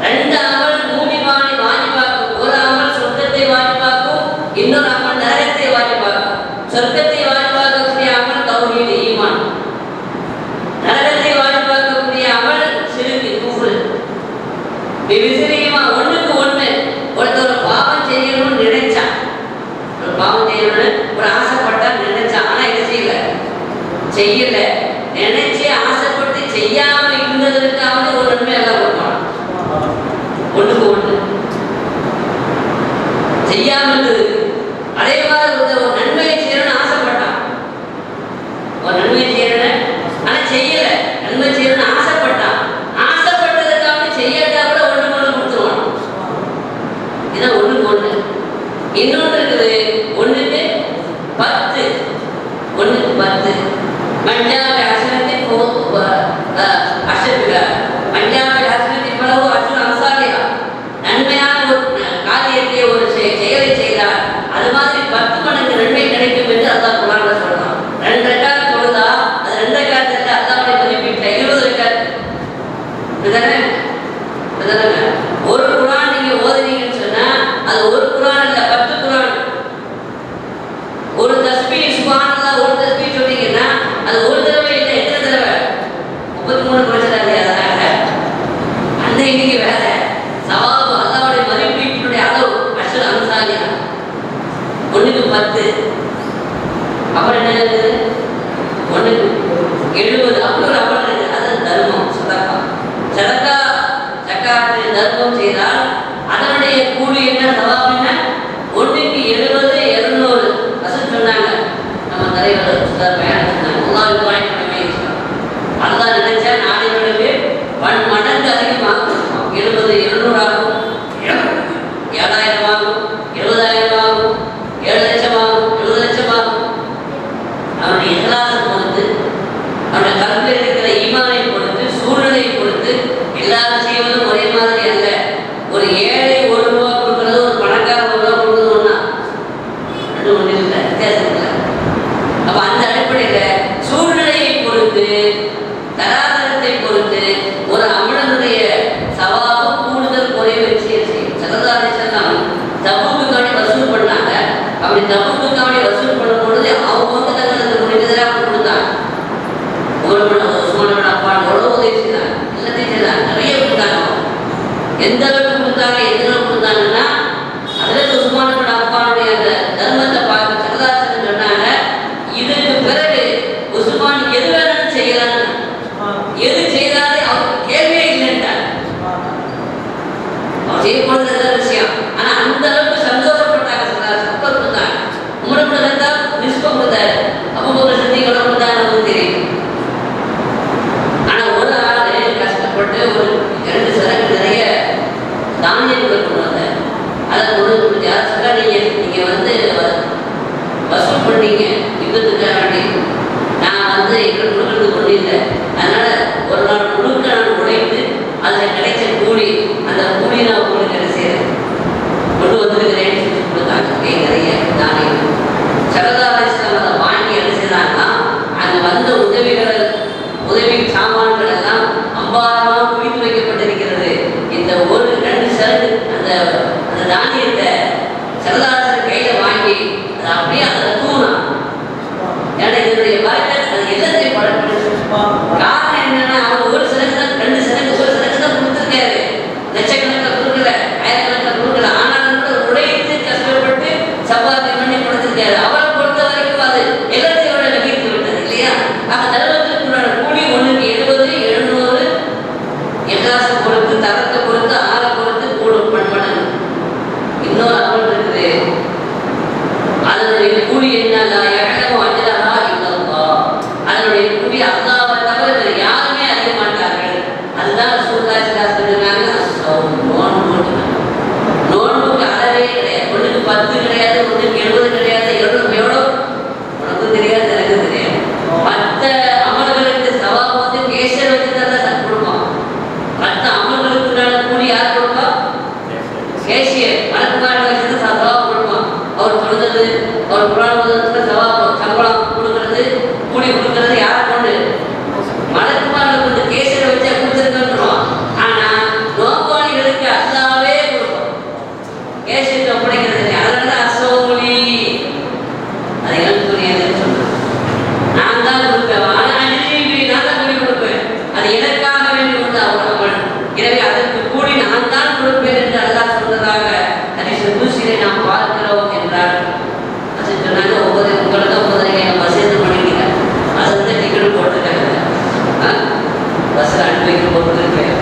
2 அமல் மூஜிபானி வாஜிபாக்கும். ஒரு அமல் சொர்க்கத்தை வாஜிபாக்கும், இன்னொரு அமல் நரகத்தை வாஜிபாக்கும். சொர்க்கத்தை வாஜிபாக்கக்கூடிய அமல் தௌஹீத் ஈமான், நரகத்தை வாஜிபாக்கக்கூடிய அமல் ஷிர்க் குஃப்ர். விஸ்ரிஹிமா, 1க்கு 1. ஒருத்தர் பாவம் செய்யணும்னு நினைச்சான், ஒரு பாவம் செய்யணும்னு ஒரு ஆசைப்பட்டா நினைச்சான், ஆனா இதை செய்யல. நினைச்சு ஆசைப்பட்டு செய்யாம இருந்ததற்காவது ஒரு நன்மை எல்லாம் கொடுப்பான். 1க்கு 1 செய்யாம இருந்தது. அதே மாதிரி ஒரு நன்மையை செய்யணும்னு ஆசைப்பட்டான், ஒரு நன்மையை செய்யணும் ஆனா செய்யல. நன்மை செய்யணும்னு ஆசைப்பட்டான், ஆசைப்பட்டதற்காக செய்யட்டா கூட 1க்கு 1 கொடுத்துருவான். இதான் 1க்கு 1. இன்னொன்று இருக்குது 1க்கு 10. 1க்கு 10. மஞ்சாபி ஹசனத்தின் மஞ்சாபி ஹசனத்தின் பலவோ அசுர அம்சாலியா. நன்மையான ஒரு காரியத்தை ஒரு செயலை செய்தால் அது மாதிரி 10 மடங்கு நன்மை கிடைக்கும் என்று அல்லாஹ் குர்ஆன்ல சொல்றான். 2 ரக்காத் தொழுதா அது 2 ரக்காத்துல அல்லாஹ்வுடைய மதிப்பீட்டுல 20 ரக்காத். இதுதானே? ஒரு குர்ஆன் நீங்க ஓதுனீங்கன்னு சொன்னா அது ஒரு குர்ஆன் இல்ல, 10 குர்ஆன். ஒரு தஸ்பீஹ் சுப்ஹானல்லாஹ் ஒரு தஸ்பீஹ் சொன்னீங்கன்னா அது ஒரு தடவை இல்ல, எத்தனை தடவை? 33 குறைச்சலாக. அதனால அந்த இன்னைக்கு வேற சவாபு அல்லாஹ்வுடைய மதிப்பீட்டுடைய அளவு அஷ்ர அம்சாலியா 1க்கு 10. அப்புறம் என்ன இருக்குது? 1க்கு 70. அப்படி ஒரு அமல் இருக்குது, அது தர்மம், சதகா. ஜகாத் தர்மம் செய்தால் அதனுடைய கூலி என்ன, சவாபு என்ன? 1க்கு 70, 200. அசல் சொன்னாங்க நம்ம தலைவர் சொன்னாங்க, அல்லாஹ் நினைச்சா நாளைகளுக்கு 1 மடங்கு அதிகமாக 70, 200 ஆகும், 7000 ஆகும், 20000 ஆகும், 7 லட்சம் ஆகும், 20 லட்சம் ஆகும். அவருடைய இஹ்லாஸை பொறுத்து, அவருடைய கல்வியில் இருக்கிற ஈமானை பொறுத்து, சூழ்நிலையை பொறுத்து எல்லாரும் செய்வதும் ஒரே மாதிரி அல்ல. ஒரு ஏழை 1 ரூபா கொடுக்கறது, ஒரு பணக்கார 1 ரூபா கொடுக்கறது ஒண்ணா? 2 ஒண்ணு இல்லை, வித்தியாசம் இல்லை. வசூல் பண்ணும்பொழுது அவங்க வந்து தங்களுக்கு முடிந்ததெல்லாம் கொடுத்தாங்க. உஸ்மான் அப்பான் எவ்வளோ உதவி செய்தாங்க, எல்லாத்தையும் செய்தாங்க, நிறைய கொடுத்தாங்க. எந்த அளவுக்கு கொடுத்தாங்க, எந்த அளவுக்கு கொடுத்தாங்கன்னா அதில் உஸ்மான் அப்பானுடைய அந்த தர்மத்தை பார்த்து சரதாசன் சொன்னாங்க, இதுக்கு பிறகு உஸ்மான் எது வேணாலும் செய்யலான்னு, எது செய்தாலே அவருக்கு கேள்வியே இல்லைன்ட்டாங்க. அவர் செய்யப்படுறது நல்ல விஷயம். ஆனா அந்த அளவுக்கு சந்தோஷப்பட்டாங்க, சப்போர்ட் கொடுத்தாங்க. உமர் இருந்தா நிஷ்பம் கொடுத்தாரு, அபூபக்கர் சித்திகளை கொடுத்தாங்க, நமக்கு தெரியும். ஆனா ஒரு ஆளு கஷ்டப்பட்டு ஒரு 2 சரக்கு நிறைய தானியங்களை கொண்டு வந்தார். அதை கொண்டு கொடுத்து யார் சொல்ல, நீங்க வந்து வசூல் பண்ணீங்க விபத்துக்காக வேண்டி, நான் வந்து எங்களை கொடுக்கறது கொண்டு இல்லை, அதனால ஒரு நாள் முழுக்க நான் உழைத்து அதில் கிடைச்ச கூலி, அந்த கூலி நான் உங்களுக்கு என்ன செய்யறேன் கொண்டு வந்திருக்கிறேன்னு சொல்லி கொடுத்தாங்க. நிறைய தானியம் சரதாரிஸ்லாம் அதை வாங்கி என்ன செய்தாங்கன்னா அங்கே வந்த உதவி சாமான்கள் எல்லாம் அம்பாரமாக குவித்து வைக்கப்பட்டிருக்கிறது. இந்த ஒரு 2 சரக்கு அந்த தானியத்தை சரதாசர் கையில வாங்கி அதை அப்படியே அதில் தூணா. ஏன்னா இதனுடைய வாழ்க்கை அது எல்லாத்தையும் படப்படுது. காரணம் என்னன்னா அவர் ஒரு சரக்கு தான், 2 சரக்கு, ஒரு சரக்கு தான் கொடுத்துருக்காரு. லட்சக்கணக்கில் கொடுக்கல, ஆயிரக்கணக்கில் கொடுக்கல, ஆனாலும் கூட உழைத்து கஷ்டப்பட்டு சம்பாத்தியம் பண்ணி கொடுத்துருக்காரு. அவரை பொறுத்த வரைக்கும் அது எல்லாத்தையும் விட நகர்த்து விட்டது இல்லையா? ஆக தர்மத்திற்குண்டான கூலி 1க்கு 70, 700 எக்காசை பொறுத்து, தரத்தை பொறுத்து, ஆளை பொறுத்து கூடும் பண்பனன். இன்னொரு அமல் இருக்குது, அதனுடைய கூலி என்னன்னா எவ்வளவு அஞ்சலா இல்லவா, அதனுடைய கூலி அல்லாவை தவிர வேறு யாருமே அறிய மாட்டார்கள். அதுதான் சூழ்நிலை சொல்லுறாங்க. நோன்புக்கு அளவே கிடையாது, 1க்கு 10 கிடையாது, 1க்கு 70 கிடையாது, 200 எவ்வளோ உனக்கு தெரியாது, எனக்கு தெரியாது. மற்ற அமல்களுக்கு சவால் வந்து கேசர் வச்சு தான் கொடுப்போம். மற்ற அமல்களுக்கு கூலி யார் கொடுப்பா? கேசியர் மலக்குமார வச்சு தான் சவால் கொடுப்போம். அவர் தொழுது, அவர் குரான் ஓதுறதுக்கு சம்பளம் கொடுக்கறது, கூலி கொடுக்கறது யார் கொண்டு? மலக்குமாரில் கொண்டு கேசரை வச்சு கொடுத்துருக்கோம். ஆனா நோக்காளிகளுக்கு அல்லாவே கொடுப்போம், கேசத்தை ஒப்படைக்கிறது இல்லை. அதனால அசோலி அதை எழுத்துறையதுன்னு சொல்றேன். நான் தான் கொடுப்பேன், ஆனால் நான் தான் கூலி கொடுப்பேன். அது எனக்காக வேண்டி கொண்டு அவர்கள், எனவே அதற்கு கூலி நான் தான் கொடுப்பேன் என்று அல்லாஹ் சொல்றதாக ஹதீஸ் குத்ஸிலே நாம் பார்க்கிறோம் என்றார். அது சொன்னாங்க, உங்களுக்கு 9 பஸ் பண்ணிக்கிறீங்க, பஸ்ஸை டிக்கெட் போட்டுருக்காங்க, பஸ்ஸில் அனுப்பி வைக்க போட்டுருக்கேன்,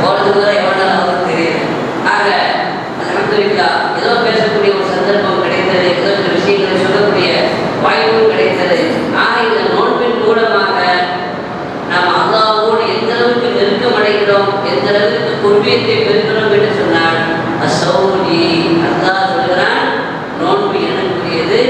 போகிறதுக்கு தான் எவ்வளோ நாள் அவருக்கு தெரியுது. ஆக அல்ஹம்துலில்லாஹ் ஏதோ பேசக்கூடிய ஒரு சந்தர்ப்பம் கிடைத்தது, ஏதோ சில விஷயங்களை சொல்லக்கூடிய வாய்ப்பும் கிடைத்தது. ஆக இந்த நோன்பின் மூலமாக நாம் அல்லாஹ்வோடு எந்த அளவுக்கு நெருக்கம் அடைகிறோம், எந்த அளவுக்கு குர்பியத்தை பெறுகிறோம் என்று சொன்னால் அசௌலி, அல்லாஹ் சொல்கிறான் நோன்பு எனக்குரியது,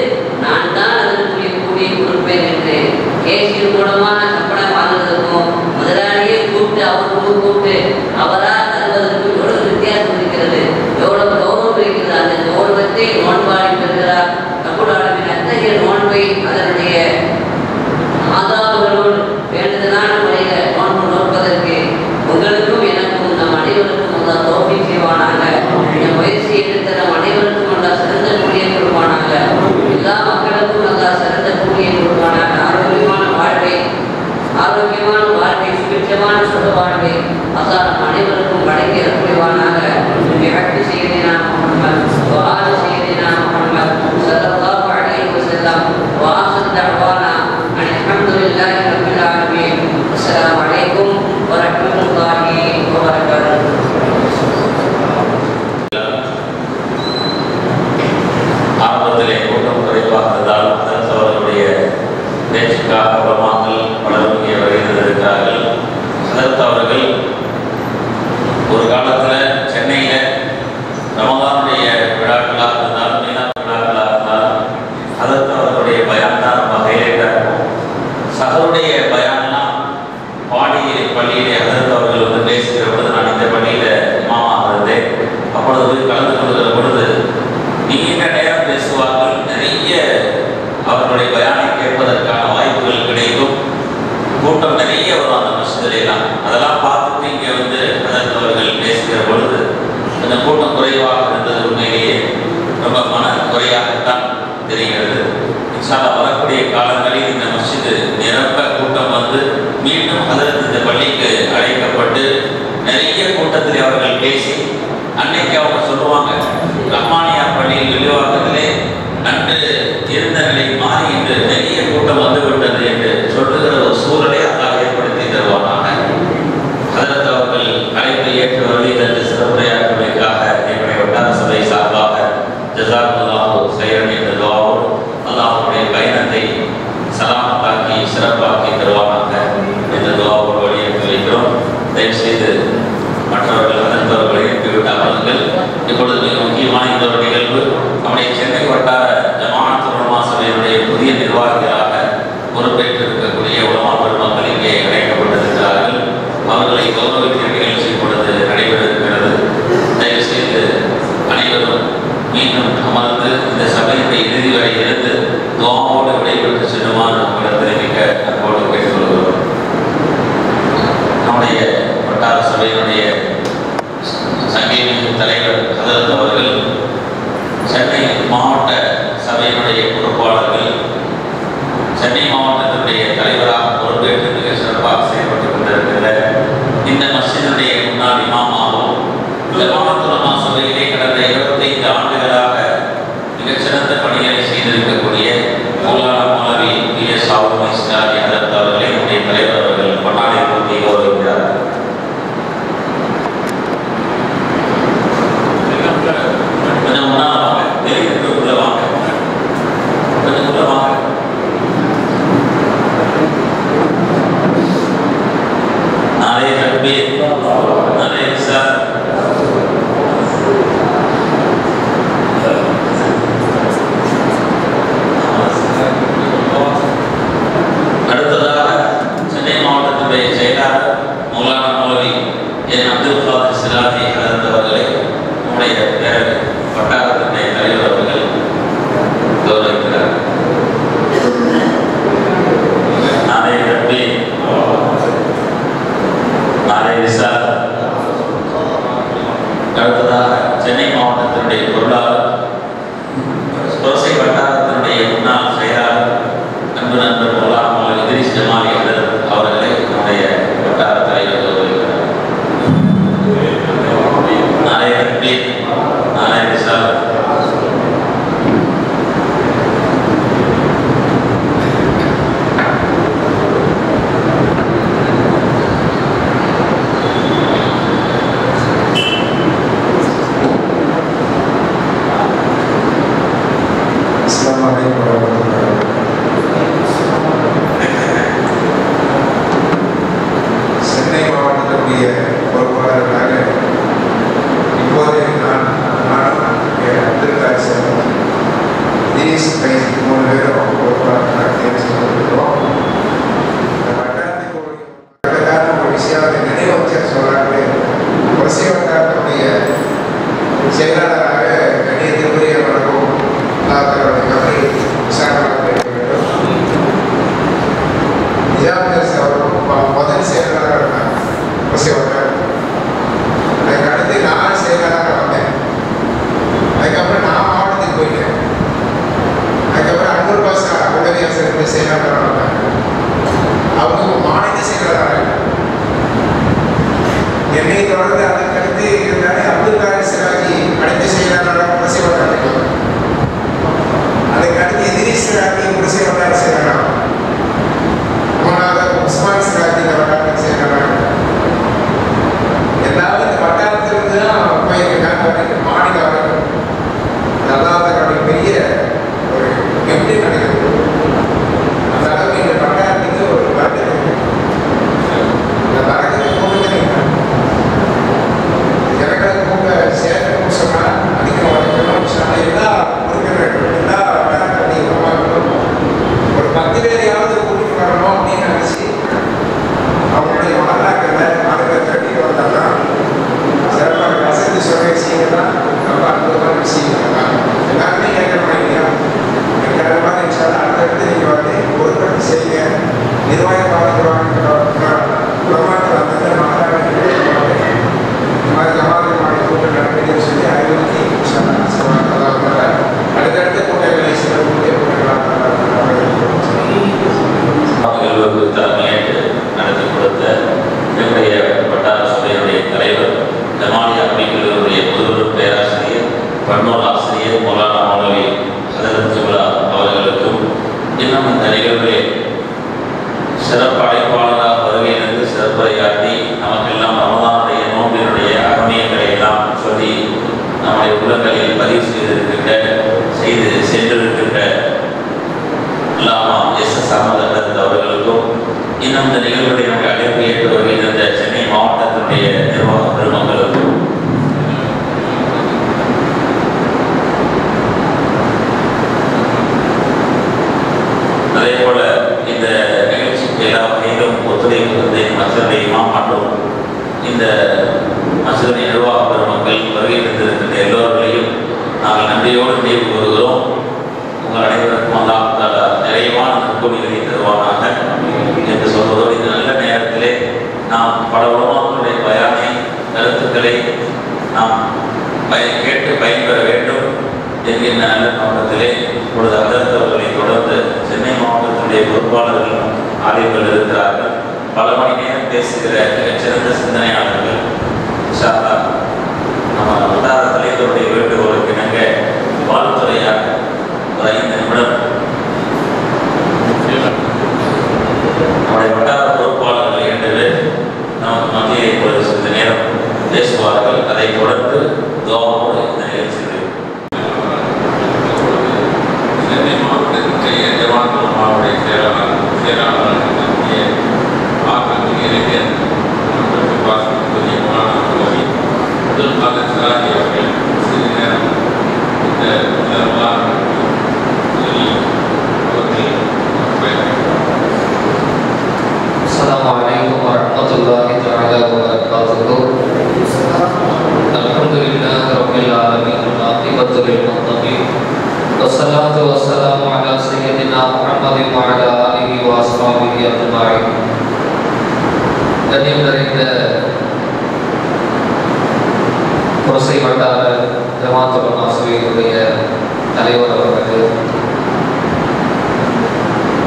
நான் தான் அதற்குரிய கூலியை கொடுப்பேன் என்று. கேசியர் மூலமான சம்பளம் வாங்குவதற்கும் முதலாளியே கூப்பிட்டு அவர் கூப்பிட்டு அவரா தருவதற்கும் எவ்வளவு வித்தியாசம் இருக்கிறது, எவ்வளவு கௌரவம் இருக்கிறது. அந்த கௌரவத்தை நோன்பாளி பெறுகிறார். ரப்பல் ஆலமீன் அத்தகைய நோன்பை அதனுடைய ஆதாரங்களோடு வேண்டுதலான முறையில் நோன்பு நோற்பதற்கு உங்களுக்கும் எனக்கும் நம் அனைவருக்கும் அல்லாஹ் தௌஃபீக் செய்வானாக. இந்த முயற்சி எடுத்த நம் அனைவருக்கும் அல்லாஹ் சிறந்த கூலியை கொடுப்பானாக. எல்லா மக்களுக்கும் அல்லாஹ் சிறந்த கூலியை கொடுப்பானாக. ஆரோக்கியமான வாழ்க்கை, சுபிட்சமான சுக வாழ்க்கை அல்லாஹ் நம் அனைவருக்கும் வழங்கி அருள்வானாக. செய்தினா முஹம்மத் செய்தினா முஹம்மத் ஸல்லல்லாஹு அலைஹி வஸல்லம் வாஹர் தஅவானா அல்ஹம்துலில்லாஹி ரப்பில் ஆலமீன். அஸ்ஸலாமு அலைக்கும் வரஹ்மத்துல்லாஹி வபரகாத்துஹு. ஆரம்பத்திலே கூட்டம் குறைவாக இருந்தால் அவர்களுடைய பேச்சுக்காக உலமாக்கள் பலரும் இங்கே வருகிறார்கள். அதற்கு அவர்கள் ஒரு காலத்தில் சென்னையில் ரமதானுடைய விழாக்களாக இருந்தாலும் மீனான விழாக்களாக இருந்தாலும் அதற்கு அவர்களுடைய பயான் தான் ரொம்ப ஹைலைட்டாக இருக்கும். சகருடைய பயான்லாம் பள்ளியிலே அதற்கு அவர்கள் வந்து பேசுகிற பொழுது நான் இந்த பள்ளியில் இமாமாக இருந்தேன். அப்பொழுது கலந்து கொள்கிற பொழுது நீண்ட நேரம் பேசுவார்கள். நிறைய அவர்களுடைய பயானை கேட்பதற்கான வாய்ப்புகள் கிடைக்கும். கூட்டம் நிறைய வரும் அந்த மஸ்ஜிதிலாம். அதெல்லாம் பார்த்துட்டு இங்கே வந்து அதற்கு அவர்கள் பேசுகிற பொழுது அந்த கூட்டம் குறைவாக இருந்தது உண்மையிலேயே ரொம்ப மன குறையாகத்தான் தெரிகிறது. வரக்கூடிய காலங்களில் இந்த மஸ்ஜிது நிரம்ப கூட்டம் வந்து மீண்டும் அதற்கு இந்த பள்ளிக்கு அழைக்கப்பட்டு நிறைய கூட்டத்தில் அவர்கள் பேசி அன்னைக்கு அவங்க சொல்லுவாங்க, ரஹ்மானியா பள்ளியில் விரிவாக்கத்திலே அன்று இருந்த நிலை மாறி இன்று நிறைய கூட்டம் வந்துவிட்டது என்று சொல்லுகிற ஒரு சூழலை அல்லாஹ் ஏற்படுத்தி தருவானாக. அதற்கு அவர்கள் அழைப்பை ஏற்று வருகை தந்து சிறப்புரையாற்றுவதற்காக என்னுடைய வட்டார சபை சார்பாக ஜஸாக்குல்லாஹு கைரன் என்ற துஆவோடு அல்லாஹ்வுடைய பயணத்தை சலாமத்தாக்கி சிறப்பாக்கி தருவானாக என்ற துஆவோடு வழியெடுத்து வைக்கிறோம். தயவு செய்து மற்றவர்கள் நண்பர்களை எழுப்பிவிட்ட அமல்கள். இப்பொழுது மிக முக்கியமான இந்த ஒரு நிகழ்வு, நம்முடைய சென்னை வட்டார ஜமாஅத் உலமா சபையினுடைய புதிய நிர்வாகிகளாக பொறுப்பேற்றிருக்கக்கூடிய உலமா பெருமக்கள் இங்கே அழைக்கப்பட்டிருக்கிறார்கள். அவர்களை கௌரவிக்கிற நிகழ்ச்சி இப்பொழுது நடைபெற இருக்கிறது. தயவு செய்து அனைவரும் மீண்டும் அமர்ந்து இந்த சபையினுடைய இறுதி வரை இருந்து துஆவோடு விடைபெற்று செல்லுமாறு உங்களை தெரிவிக்க அன்போடு கேட்டுக்கொள்கிறோம். நம்முடைய வட்டார சபையினுடைய சங்கீத தலைவர் ஹதரத் அவர்கள், சென்னை மாவட்ட சபையினுடைய பொறுப்பாளர்கள், சென்னை மாவட்டத்தினுடைய தலைவராக பொறுப்பேற்று மிக சிறப்பாக செயல்பட்டுக் கொண்டிருக்கிற இந்த மஸ்ஜிதுடைய முன்னாள் இமாமாகவும் ஜமாஅத் உலமா சபையிலே கடந்த 25 ஆண்டுகளாக மிகச்சிறந்த பணிகளை செய்திருக்கக்கூடிய மௌலானா மௌலவி பி.எஸ். ஆவுல் இஸ்லாமி ஹதரத் அவர்களை நம்முடைய தலைவர் அவர்கள் பொன்னாடை போட்டி கௌரவிக்கிறார். கொஞ்சம் முன்னால் வாங்க, வெளியிட்டு உள்ள வாங்க, கொஞ்சம் உள்ள வாங்க. நாளை தக்பீர், நாளை இஸ்லாம். அடுத்ததாக சென்னை மாவட்டத்துடைய செயலாளர் மௌலானா மௌலவி என் அப்துல் காதிர் சிராஜி ஹதரத் அவர்களை நம்முடைய பேரவை வட்டாரத்தினுடைய தலைவர் அவர்கள் கௌரவிக்கிறார். நாளை தக்பீர், நாளை ரிசால். அடுத்ததாக சென்னை மாவட்டத்தினுடைய பொருளாளர் புரசை வட்டாரத்தினுடைய முன்னாள் செயலாளர் அன்பு நண்பர் மௌலானா மௌலவி இத்ரிஸ் ஜமாலி அவர்களை நம்முடைய வட்டார தலைவர் கௌரவிக்கிறார். நாளை தக்பீர், நாளை ரிசால். சென்னை மாவட்டத்தினுடைய பொறுப்பாளர்களாக இப்போது நானும் அப்துல் காதிர் இத்ரிஸ் 3 பேரும் பொறுப்பாளர்களாக தேர்வு செய்யப்பட்டிருக்கிறோம். இந்த வட்டாரத்துக்கு ஒரு விஷயத்தை நினைவு சொல்றாங்க. வசிய வட்டாரத்தினுடைய செயலாளராக கணியத்திற்குரிய வழங்கும் அல்லாஹ்வுடைய கவலை விசாரணை வேண்டும். நிஜாமுதீன் அவர்கள் முதல் செயலாளராக இருந்தாங்க வசிய வட்டாரம். அதுக்கு அடுத்து நான் செயலாளராக வந்தேன். அதுக்கப்புறம் நான் மாவட்டத்துக்கு போயிட்டேன். அதுக்கப்புறம் அன்பூர் பாஷா உதவி ஆசிரியர் செயலாளராக வந்தாங்க. அவங்க மாநில செயலாளராக என்னை தொடர்ந்து அதற்கடுத்து இருந்தாலே அப்துல் காதிர் சிராஜி அடுத்த செயலாளராக வசிய வட்டாரத்துக்கு. அதுக்கடுத்து இத்ரிஸ் சிராஜி வசிய வட்டார செயலாளராக, மூணாவது உஸ்மான் சிராஜி வட்டாரத்துக்கு செயலாளராக. எல்லாரும் இந்த வட்டாரத்திலிருந்து தான் போயிருக்காங்க மாநில வரைக்கும். அல்லாஹ்வுடைய பெரிய ஒரு எப்படி நடக்குது அந்த அளவுக்கு இந்த வட்டாரத்துக்கு ஒரு வரலாறு இந்த வரலாறு கூட்டத்தில் ஜனங்களுக்கு கூட்ட சேர்க்கணும்னு சொன்னால் அதிகம் வரைக்கணும். எல்லா உறுப்பினர்கள் எல்லா வட்டாரத்தையும் அல்லாமா எஸ்.எஸ். அகமது அவர்களுக்கும் இன்னும் இந்த நிகழ்வுடைய நமக்கு அழைப்பு ஏற்று வருகின்ற சென்னை மாவட்டத்தினுடைய நிர்வாக பெருமக்களுக்கும் அதே போல இந்த நிகழ்ச்சிக்கு எல்லா வகையிலும் ஒத்துழைப்பு வந்து மசூதி இமாம் மற்றும் இந்த மசூதி நிர்வாக பெருமக்கள் வருகை தந்திருக்கின்ற எல்லோர்களையும் நாங்கள் நன்றியோடு நினைவு கூறுகிறோம். உங்கள் அனைவருக்கும் அல்லாஹ் நிறைவான நற்கூலிகளை தருவானாக என்று சொல்வதோடு இந்த நல்ல நேரத்திலே நாம் பல உலமாக்களுடைய பயானை கருத்துக்களை நாம் கேட்டு பயன்பெற வேண்டும் என்கின்ற நல்ல நோக்கத்திலே இப்பொழுது அகர்த்தவர்களை தொடர்ந்து சென்னை மாவட்டத்தினுடைய பொறுப்பாளர்கள் ஆய்வுகள் இருக்கிறார்கள். பல மணி நேரம் பேசுகிற சிறந்த சிந்தனையாளர்கள் நம்ம வட்டார தலைவருடைய வேண்டுகோளுக்கு இணங்க வாழ்த்துறையாக ஒரு 5 நிமிடம் நம்முடைய வட்டார பொறுப்பாளர்கள் 2 பேர் நமக்கு மத்தியில் இப்பொழுது சிறிது நேரம் பேசுவார்கள். அதை தொடர்ந்து துஆவோடு இந்த நிகழ்ச்சிகள் சென்னை மாவட்டத்தினுடைய ஜமாத் உலமாவுடைய செயலாளர் ஆசிரியர் புதிய மாணவர்களை முதல் கால சிராஜி அவர்கள் சிறிது நேரம் இந்த Assalamu alaikum warahmatullahi ta'ala wabarakatuh. Alhamdulillahi rabbil alamin wal aqibatu lil muttaqin. Wassalatu wassalamu ala sayyidina Muhammadin wa ala alihi wa ashabihi ajma'in. கண்ணியம் நிறைந்த புரசை வட்டார ஜமாத் உலமா சபையினுடைய தலைவர் அவர்கள்,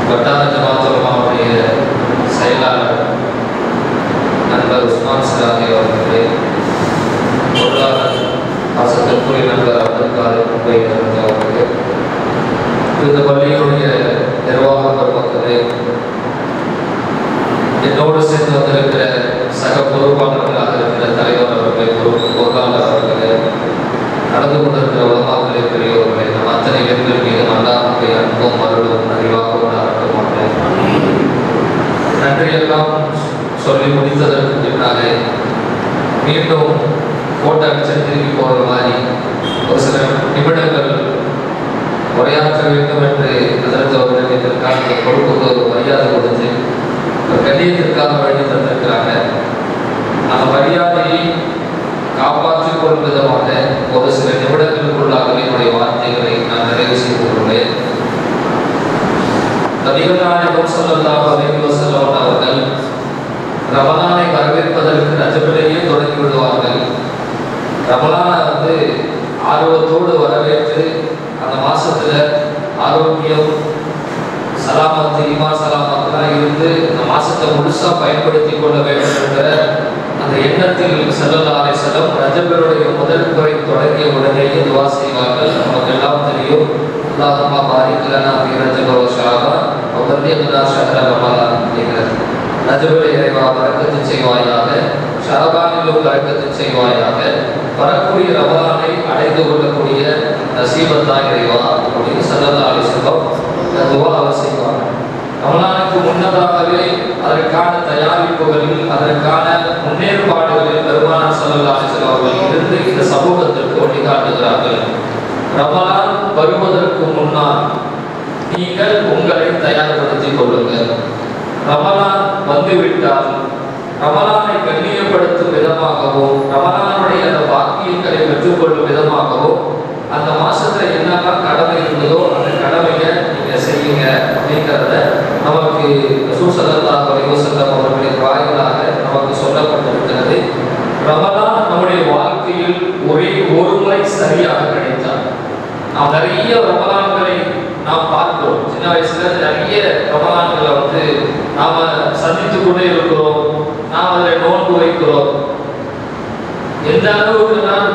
வட்டார ஜமாத் உலமாவுடைய செயலாளர் நண்பர் உஸ்மான் சிராஜி அவர்களே, பொருளாளர் ஆசத்திற்குரிய நண்பர் அப்துல் காதர் மும்பை அவர்களே, இந்த பள்ளியினுடைய நிர்வாக பெருமக்களே, என்னோடு சேர்ந்து வந்திருக்கிற சக பொறுப்பாளர்களாக இருக்கிற தலைவர் அவர்களே, பொருளாளர் அவர்களே, நடந்து கொண்டிருக்கிற உலமாக்களே, பெரியவர்களே, நம் அத்தனை பேர்கள் மீது அல்லாஹ்வுடைய அன்பும் அருளும் அறிவாகவும் நடக்கமாட்டேன். நன்றியெல்லாம் சொல்லி முடித்ததற்கு பின்னாலே மீண்டும் போட்டோ அடிச்சு திரும்பி போகிற மாதிரி ஒரு சில நிமிடங்கள் உரையாற்ற வேண்டும் என்று அதற்கு அவர்கள் இதற்கான பொறுப்புக்கு ஒரு மரியாதை கொடுத்து ஒரு கண்ணியத்திற்காக வழி தந்திருக்கிறாங்க. அந்த மரியாதையை காப்பாற்றிக் கொள்ளும் விதமாக ஒரு சில நிமிடங்களுக்குள்ளாகவே என்னுடைய வார்த்தைகளை நான் நிறைவு செய்து கொள்வேன். நபிகள் நாயகம் ஸல்லல்லாஹு அலைஹி வஸல்லம் அவர்கள் ரமலானை வரவேற்பதற்கு ரஜபிலேயே தொடங்கி விடுவார்கள். ரமலானை ஆர்வத்தோடு வரவேற்று அந்த மாசத்துல ஆரோக்கியம், சலாமத்து, ஈமான் சலாமத்துலாம் இருந்து அந்த மாசத்தை முழுசா பயன்படுத்தி கொள்ள வேண்டும் என்ற அந்த எண்ணத்தில் ஸல்லல்லாஹு அலைஹி வஸல்லம் ரஜபுடைய முதல் முறை தொடங்கிய உடனேயே துஆ செய்வார்கள். நமக்கு எல்லாம் தெரியும், அல்லாஹும்ம பாரிக் லனா ஃபீ ரஜப வ ஷஅபான் வ பல்லிக்னா ஷஹ்ர ரமலான் அப்படிங்கிறது. ரஜபுடைய இறைவா பரக்கத்து செய்வாயாக, ஷஅபானிலும் பரக்கத்து செய்வாயாக, வரக்கூடிய ரமலானை அடைந்து கொள்ளக்கூடிய நசீபத்தான் இறைவா அப்படின்னு ஸல்லல்லாஹு அலைஹி வஸல்லம் துஆவை செய்வாங்க. ரமலானுக்கு முன்னதாகவே அதற்கான தயாரிப்புகளில், அதற்கான முன்னேற்பாடுகளில் பெருமானார் ஸல்லல்லாஹு அலைஹி வஸல்லம் அவர்கள் இருந்து இந்த சமூகத்திற்கு வழிகாட்டுகிறார்கள். ரமலான் வருவதற்கு முன்னால் நீங்கள் உங்களை தயார்படுத்திக் கொள்ளுங்கள். ரமலான் வந்துவிட்டால் ரமலானை கண்ணியப்படுத்தும் விதமாகவும், ரமலானுடைய அந்த பாக்கியங்களை பெற்றுக்கொள்ளும் விதமாகவும் அந்த மாசத்துல என்னெல்லாம் கடமை இருந்ததோ அந்த கடமையை நீங்க செய்யுங்க அப்படிங்கிறத நமக்கு ரசூல் ஸல்லல்லாஹு அலைஹி வஸல்லம் அவர்களின் வாயிலாக நமக்கு சொல்லப்பட்டிருக்கிறது. ரமலான் நம்முடைய வாழ்க்கையில் ஒரே ஒரு முறை சரியாக கிடைத்தார். நாம் நிறைய ரமலான்களை நாம் பார்க்கிறோம். சின்ன வயசுல நிறைய ரமலான்களை நாம சந்தித்து கொண்டே இருக்கிறோம். நாம் அதில் நோன்பு வைக்கிறோம். எந்த அளவுக்கு நான்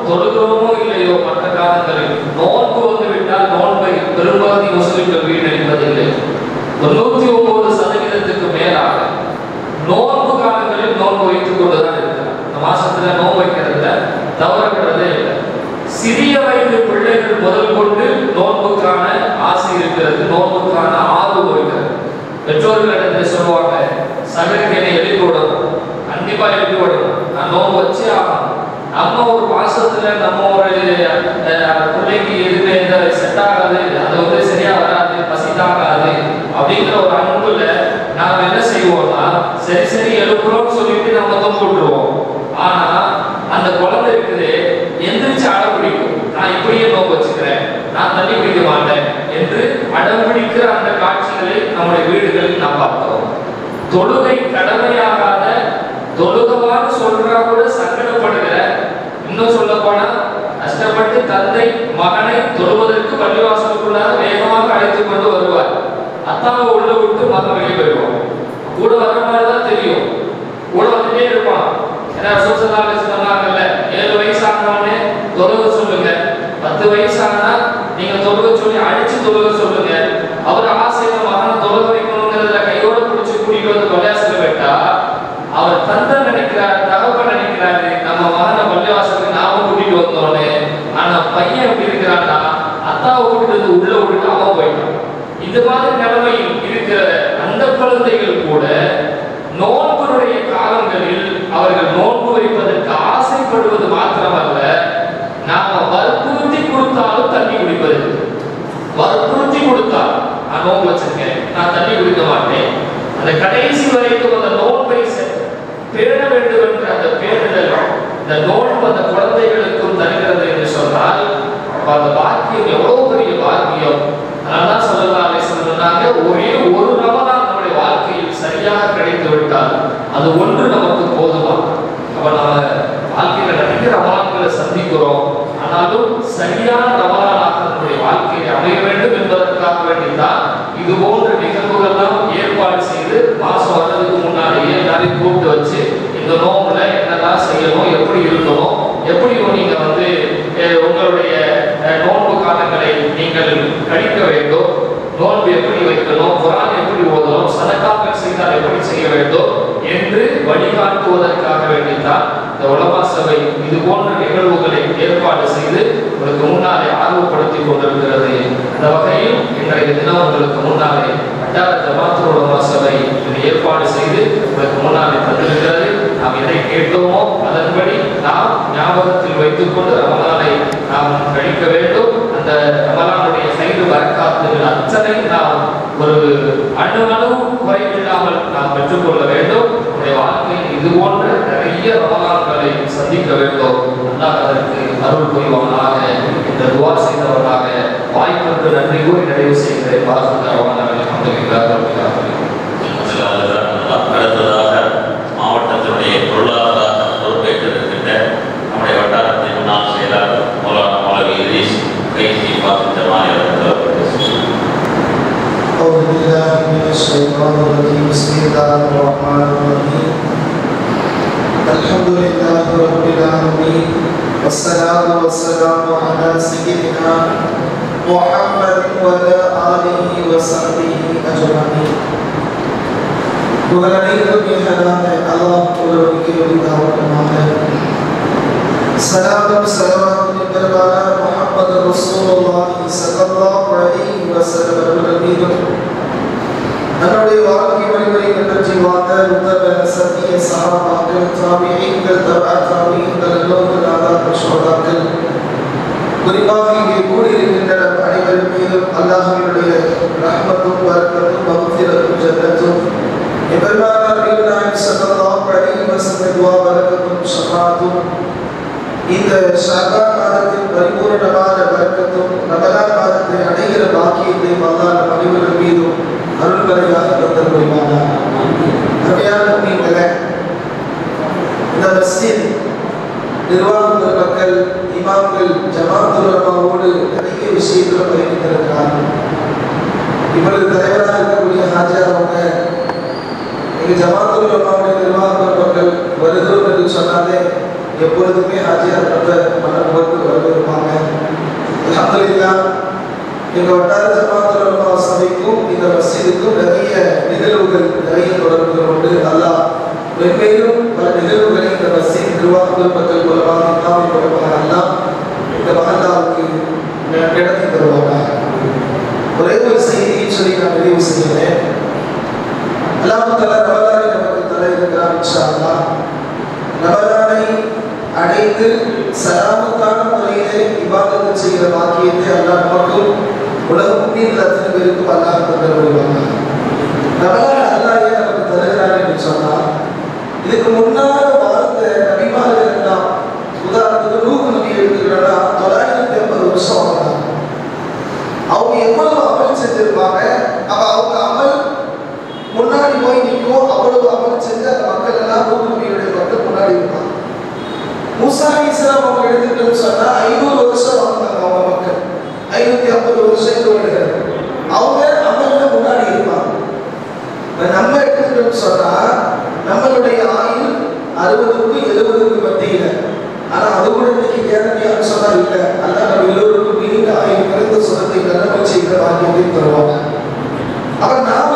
தொழுகிறோமோ இல்லையோ மற்ற காலங்களில் நோன்பு விட்டால் நோன்பை பெரும்பாதி முஸ்லிம்கள் வீணடிப்பதில்லை. 99% மேலாக நோன்பு காலங்களில் நோன்பு வைத்துக் கொண்டுதான் இருக்கிறார். இந்த மாசத்துல நோன்பு வைக்கிறதுல தவறுகிறதே இல்லை. சிறிய வயது பிள்ளைகள் முதல் கொண்டு நோன்புக்கான ஆசை இருக்கிறது, நோன்பு நம்ம ஒரு பிள்ளைக்கு எதுவுமே எந்த செட் ஆகாது, அது வந்து சரியா வராது, பசி தாங்காது அப்படிங்கிற ஒரு அன்புல நாம என்ன செய்வோம்னா சரி சரி எழுப்புறோம்னு சொல்லிட்டு நம்ம தொங்க விட்டுருவோம். ஆனா அந்த குழந்தை இருக்குது எந்திரிச்சு அடம் பிடிக்கும், நான் இப்படியே நோக்க வச்சுக்கிறேன், நான் தண்ணி குடிக்க மாட்டேன் என்று அடம் பிடிக்கிற அந்த காட்சிகளை நம்முடைய வீடுகளில் நாம் பார்த்தோம். தொழுகை கடமையாகாத, தொழுகவான்னு சொல்றா கூட சங்கடப்படுகிற, இன்னும் சொல்ல போனா கஷ்டப்பட்டு தந்தை மகனை தொழுவதற்கு பள்ளிவாசலுக்குள்ளார வேகமாக அழைத்து கொண்டு வருவார். அத்தாவை உள்ள விட்டு மகன் வெளியே போயிடுவான். கூட வர மாதிரிதான் தெரியும், கூட வந்துட்டே இருப்பான். ஏன்னா சோசலாக சொன்னாங்கல்ல, 7 வயசு ஆனவனே தொழுக சொல்லுங்க, 10 வயசு ஆனா நீங்க தொழுக சொல்லி அடிச்சு தொழுக சொல்லுங்க. அவர் ஆசையில மகனை தொழுக வைக்கணுங்கிறதுல கையோட பிடிச்சு கூட்டிட்டு வந்து பள்ளிவாசல விட்டா அவர் தந்தை நினைக்கிறார், தகப்பன் நினைக்கிறாரு நம்ம மகனை பள்ளிவாசலுக்கு நாம கூட்டிட்டு வந்தோன்னு. ஆனா பையன் எப்படி இருக்கிறான்னா அத்தாவை கூட்டிட்டு உள்ள விட்டு அவன் போயிட்டான். இந்த மாதிரி நிலைமையில் இருக்கிற அந்த குழந்தைகள் கூட நோன்புடைய காலங்களில் அவர்கள் நோன்பு வைப்பதற்கு ஆசைப்படுவது மாத்திரமல்ல, நாம வற்புறுத்தி கொடுத்தாலும் தண்ணி குடிப்பது. வற்புறுத்தி கொடுத்தால் நான் நோன்பு வச்சிருக்கேன், நான் தண்ணி குடிக்க மாட்டேன், அந்த கடைசி வரைக்கும் அந்த நோன்பை பேண வேண்டும் என்ற அந்த பேணுதல் இந்த நோன்பு அந்த குழந்தைகளுக்கும் தருகிறது என்று சொன்னால் அந்த பாக்கியம் எவ்வளவு பெரிய பாக்கியம். அதனால்தான் ஸல்லல்லாஹு அலைஹி வஸல்லம் சொன்னாங்க, ஒரே ஒரு ரமலான் நம்முடைய வாழ்க்கையில் சரியாக கிடைத்து விட்டால் அது ஒன்று நமக்கு போதுமா. அப்ப நம்ம வாழ்க்கையில நிறைய ரமலான்களை சந்திக்கிறோம், ஆனாலும் சரியான ரமலானாக நம்முடைய வாழ்க்கையை அமைய வேண்டும் என்பதற்காக வேண்டித்தான் இது போன்ற நிகழ்வுகள்லாம் ஏற்பாடு செய்து மாசம் வர்றதுக்கு முன்னாடியே எல்லாரையும் கூப்பிட்டு வச்சு இந்த நோம்புல என்னெல்லாம் செய்யணும், எப்படி இருக்கணும், எப்படி நீங்க வந்து உங்களுடைய நோன்பு காலங்களை நீங்கள் கழிக்க வேண்டும், நோன்பு எப்படி வைக்கணும், குர்ஆன் எப்படி ஓதணும், சதகாக்கள் செய்தால் எப்படி செய்ய வேண்டும் என்று வழிகாட்டுவதற்காக வேண்டித்தான் இந்த உலமா சபை இது போன்ற நிகழ்வுகளை ஏற்பாடு செய்து உங்களுக்கு முன்னாலே ஆர்வப்படுத்திக் கொண்டிருக்கிறது. அந்த வகையில் இன்றைய தினம் உங்களுக்கு முன்னாலே வட்டார ஜமாத்துல் உலமா சபை இதை ஏற்பாடு செய்து உங்களுக்கு முன்னாலே தந்திருக்கிறது. நாம் எதை கேட்டோமோ அதன்படி நாம் ஞாபகத்தில் வைத்துக் கொண்டு ரமலானை நாம் கழிக்க வேண்டும். அந்த ரமலானுடைய சைடு வரக்காத்துகள் அத்தனை நாம் ஒரு அணு குறைவில்லாமல் நாம் பெற்றுக்கொள்ள வேண்டும். நம்முடைய வாழ்க்கையில் இது போன்ற நிறைய ரமலான்களை சந்திக்க வேண்டும். அல்லாஹ் அதற்கு அருள் புரிவானாக. இந்த துஆ செய்தவர்களாக வாய்ப்புக்கு நன்றி கூறி நிறைவு செய்கிறேன். அடுத்ததாக மாவட்டத்தினுடைய பொருளாதார பொறுப்பேற்றிருக்கின்ற நம்முடைய வட்டாரத்தின் முன்னாள் செயலாளர் மௌலானா மௌலவி இத்ரீஸ் கைசி பாசில் ஜமானி அவர்கள் أعوذ بالله من الشيطان الرجيم بسم الله الرحمن الرحيم الحمد لله رب العالمين والصلاة والسلام على سيدنا محمد وعلى آله وصحبه أجمعين புகழனைத்தும் இறைவனான அல்லாஹ் ஒருவனுக்கே உரித்தாவட்டமாக. சலாத்தும் ஸலவாத்தும் பெருமானார் முஹம்மது ரசூலுல்லாஹி ஸல்லல்லாஹு அலைஹி வஸல்லம் அவர்கள் மீதும் நம்முடைய வாழ்க்கை வழிமுறை பின்பற்றி வாழ்ந்த உத்தம சத்திய சஹாபாக்கள், தாபிஈன்கள், தபா தாபிஈன்கள், எல்லோரும் சோதாக்கள், குறிப்பாக இங்கே கூடியிருக்கின்ற அனைவரும் மீதும் அல்லாஹ்வினுடைய ரஹ்மத்தும் பரக்கத்தும் மக்ஃபிரத்தும் ஜன்னத்தும் பெருமானார் நபிகள் ஸல்லல்லாஹு அலைஹி வஸல்லம் துஆ பரக்கத்தும் ஷஃபாஅத்தும் இந்த ஷஅபான் மாதத்தின் பரிபூரணமான பரக்கத்தும் ரமலான் மாதத்தை அடைகிற பாக்கியத்தை அல்லாஹ் அனைவரும் மீதும் அருள்பறையாக தந்தல் புரிவானாக. அருமையான முஃமின்களே, இந்த மஸ்ஜித் நிர்வாக மக்கள், இமாம்கள், ஜமாத்துல் உலமாவோடு நிறைய விஷயங்களை பகிர்ந்திருக்கிறார்கள். இப்பொழுது தலைவராக இருக்கக்கூடிய ஹாஜியார் அவங்க எங்கள் ஜமாத்துல் உலமாவுடைய நிர்வாக மக்கள் வருகிறோம் என்று சொன்னாலே எப்பொழுதுமே ஹாஜியார் பட்ட மனம் போட்டு வரவிருப்பாங்க. அல்ஹம்துலில்லாஹ், எங்கள் வட்டார ஜமாத்துல் உலமா சபைக்கும் இந்த மஸ்ஜிதுக்கும் நிறைய நிகழ்வுகள், நிறைய தொடர்புகள் உண்டு. அல்லாஹ் வெவ்வேறும் பல நிகழ்வுகளை இந்த மஸ்ஜித் நிர்வாக மக்கள் மூலமாக இமாமின் மூலமாக அல்லாஹ் இந்த மஹல்லாவுக்கு நடத்தி தருவாங்க. ஒரே ஒரு செய்தியை சொல்லி நான் நிறைவு செய்கிறேன். அல்லாஹ் தஆலா ரமலானை நமக்கு தர இருக்கிறார். இன்ஷா அல்லாஹ் ரமலானை அடைந்து சலாமத்தான பள்ளியிலே இபாதத் செய்கிற பாக்கியத்தை அல்லாஹ் நமக்கும் உலகம் மீது அத்தனை பேருக்கும் அல்லாஹ் தந்தருவாங்க. ரமலான் அல்லாஹ் ஏன் நமக்கு தருகிறார் என்று சொன்னால், இதுக்கு முன்னால் வாழ்ந்த நபிமார்கள் எல்லாம், உதாரணத்துக்கு நூறு நபி எடுத்துக்கிறோம்னா 950 வருஷம் வாழ்ந்தாங்க. அவங்க எவ்வளவு அமல் செஞ்சிருப்பாங்க. அப்ப அவங்க அமல் முன்னாடி போய் நிற்கும். அவ்வளவு அமல் செஞ்சு அந்த மக்கள் எல்லாம் நூறு நபியுடைய மக்கள் முன்னாடி இருப்பாங்க. மூசா அலைஹிஸ்ஸலாம் அவங்க எடுத்துக்கிட்டோம்னு சொன்னா 500 வருஷம் வாழ்ந்தாங்க அவங்க மக்கள். 550 வருஷம் வருகிறது. அவங்க அமல்ல முன்னாடி இருப்பாங்க. நம்ம எடுத்துக்கிட்டோம்னு சொன்னா நம்மளுடைய ஆயுள் 60க்கும் 70க்கும் மத்தியில. ஆனா அது கூட இன்னைக்கு கேரண்டியான்னு சொன்னா இல்லை. அல்லாஹ் நம்ம எல்லோருக்கும் நீண்ட ஆயுள் நிறைந்த சுகத்தை நல்ல செய்கிற பாக்கியத்தை தருவாங்க. அப்ப நாம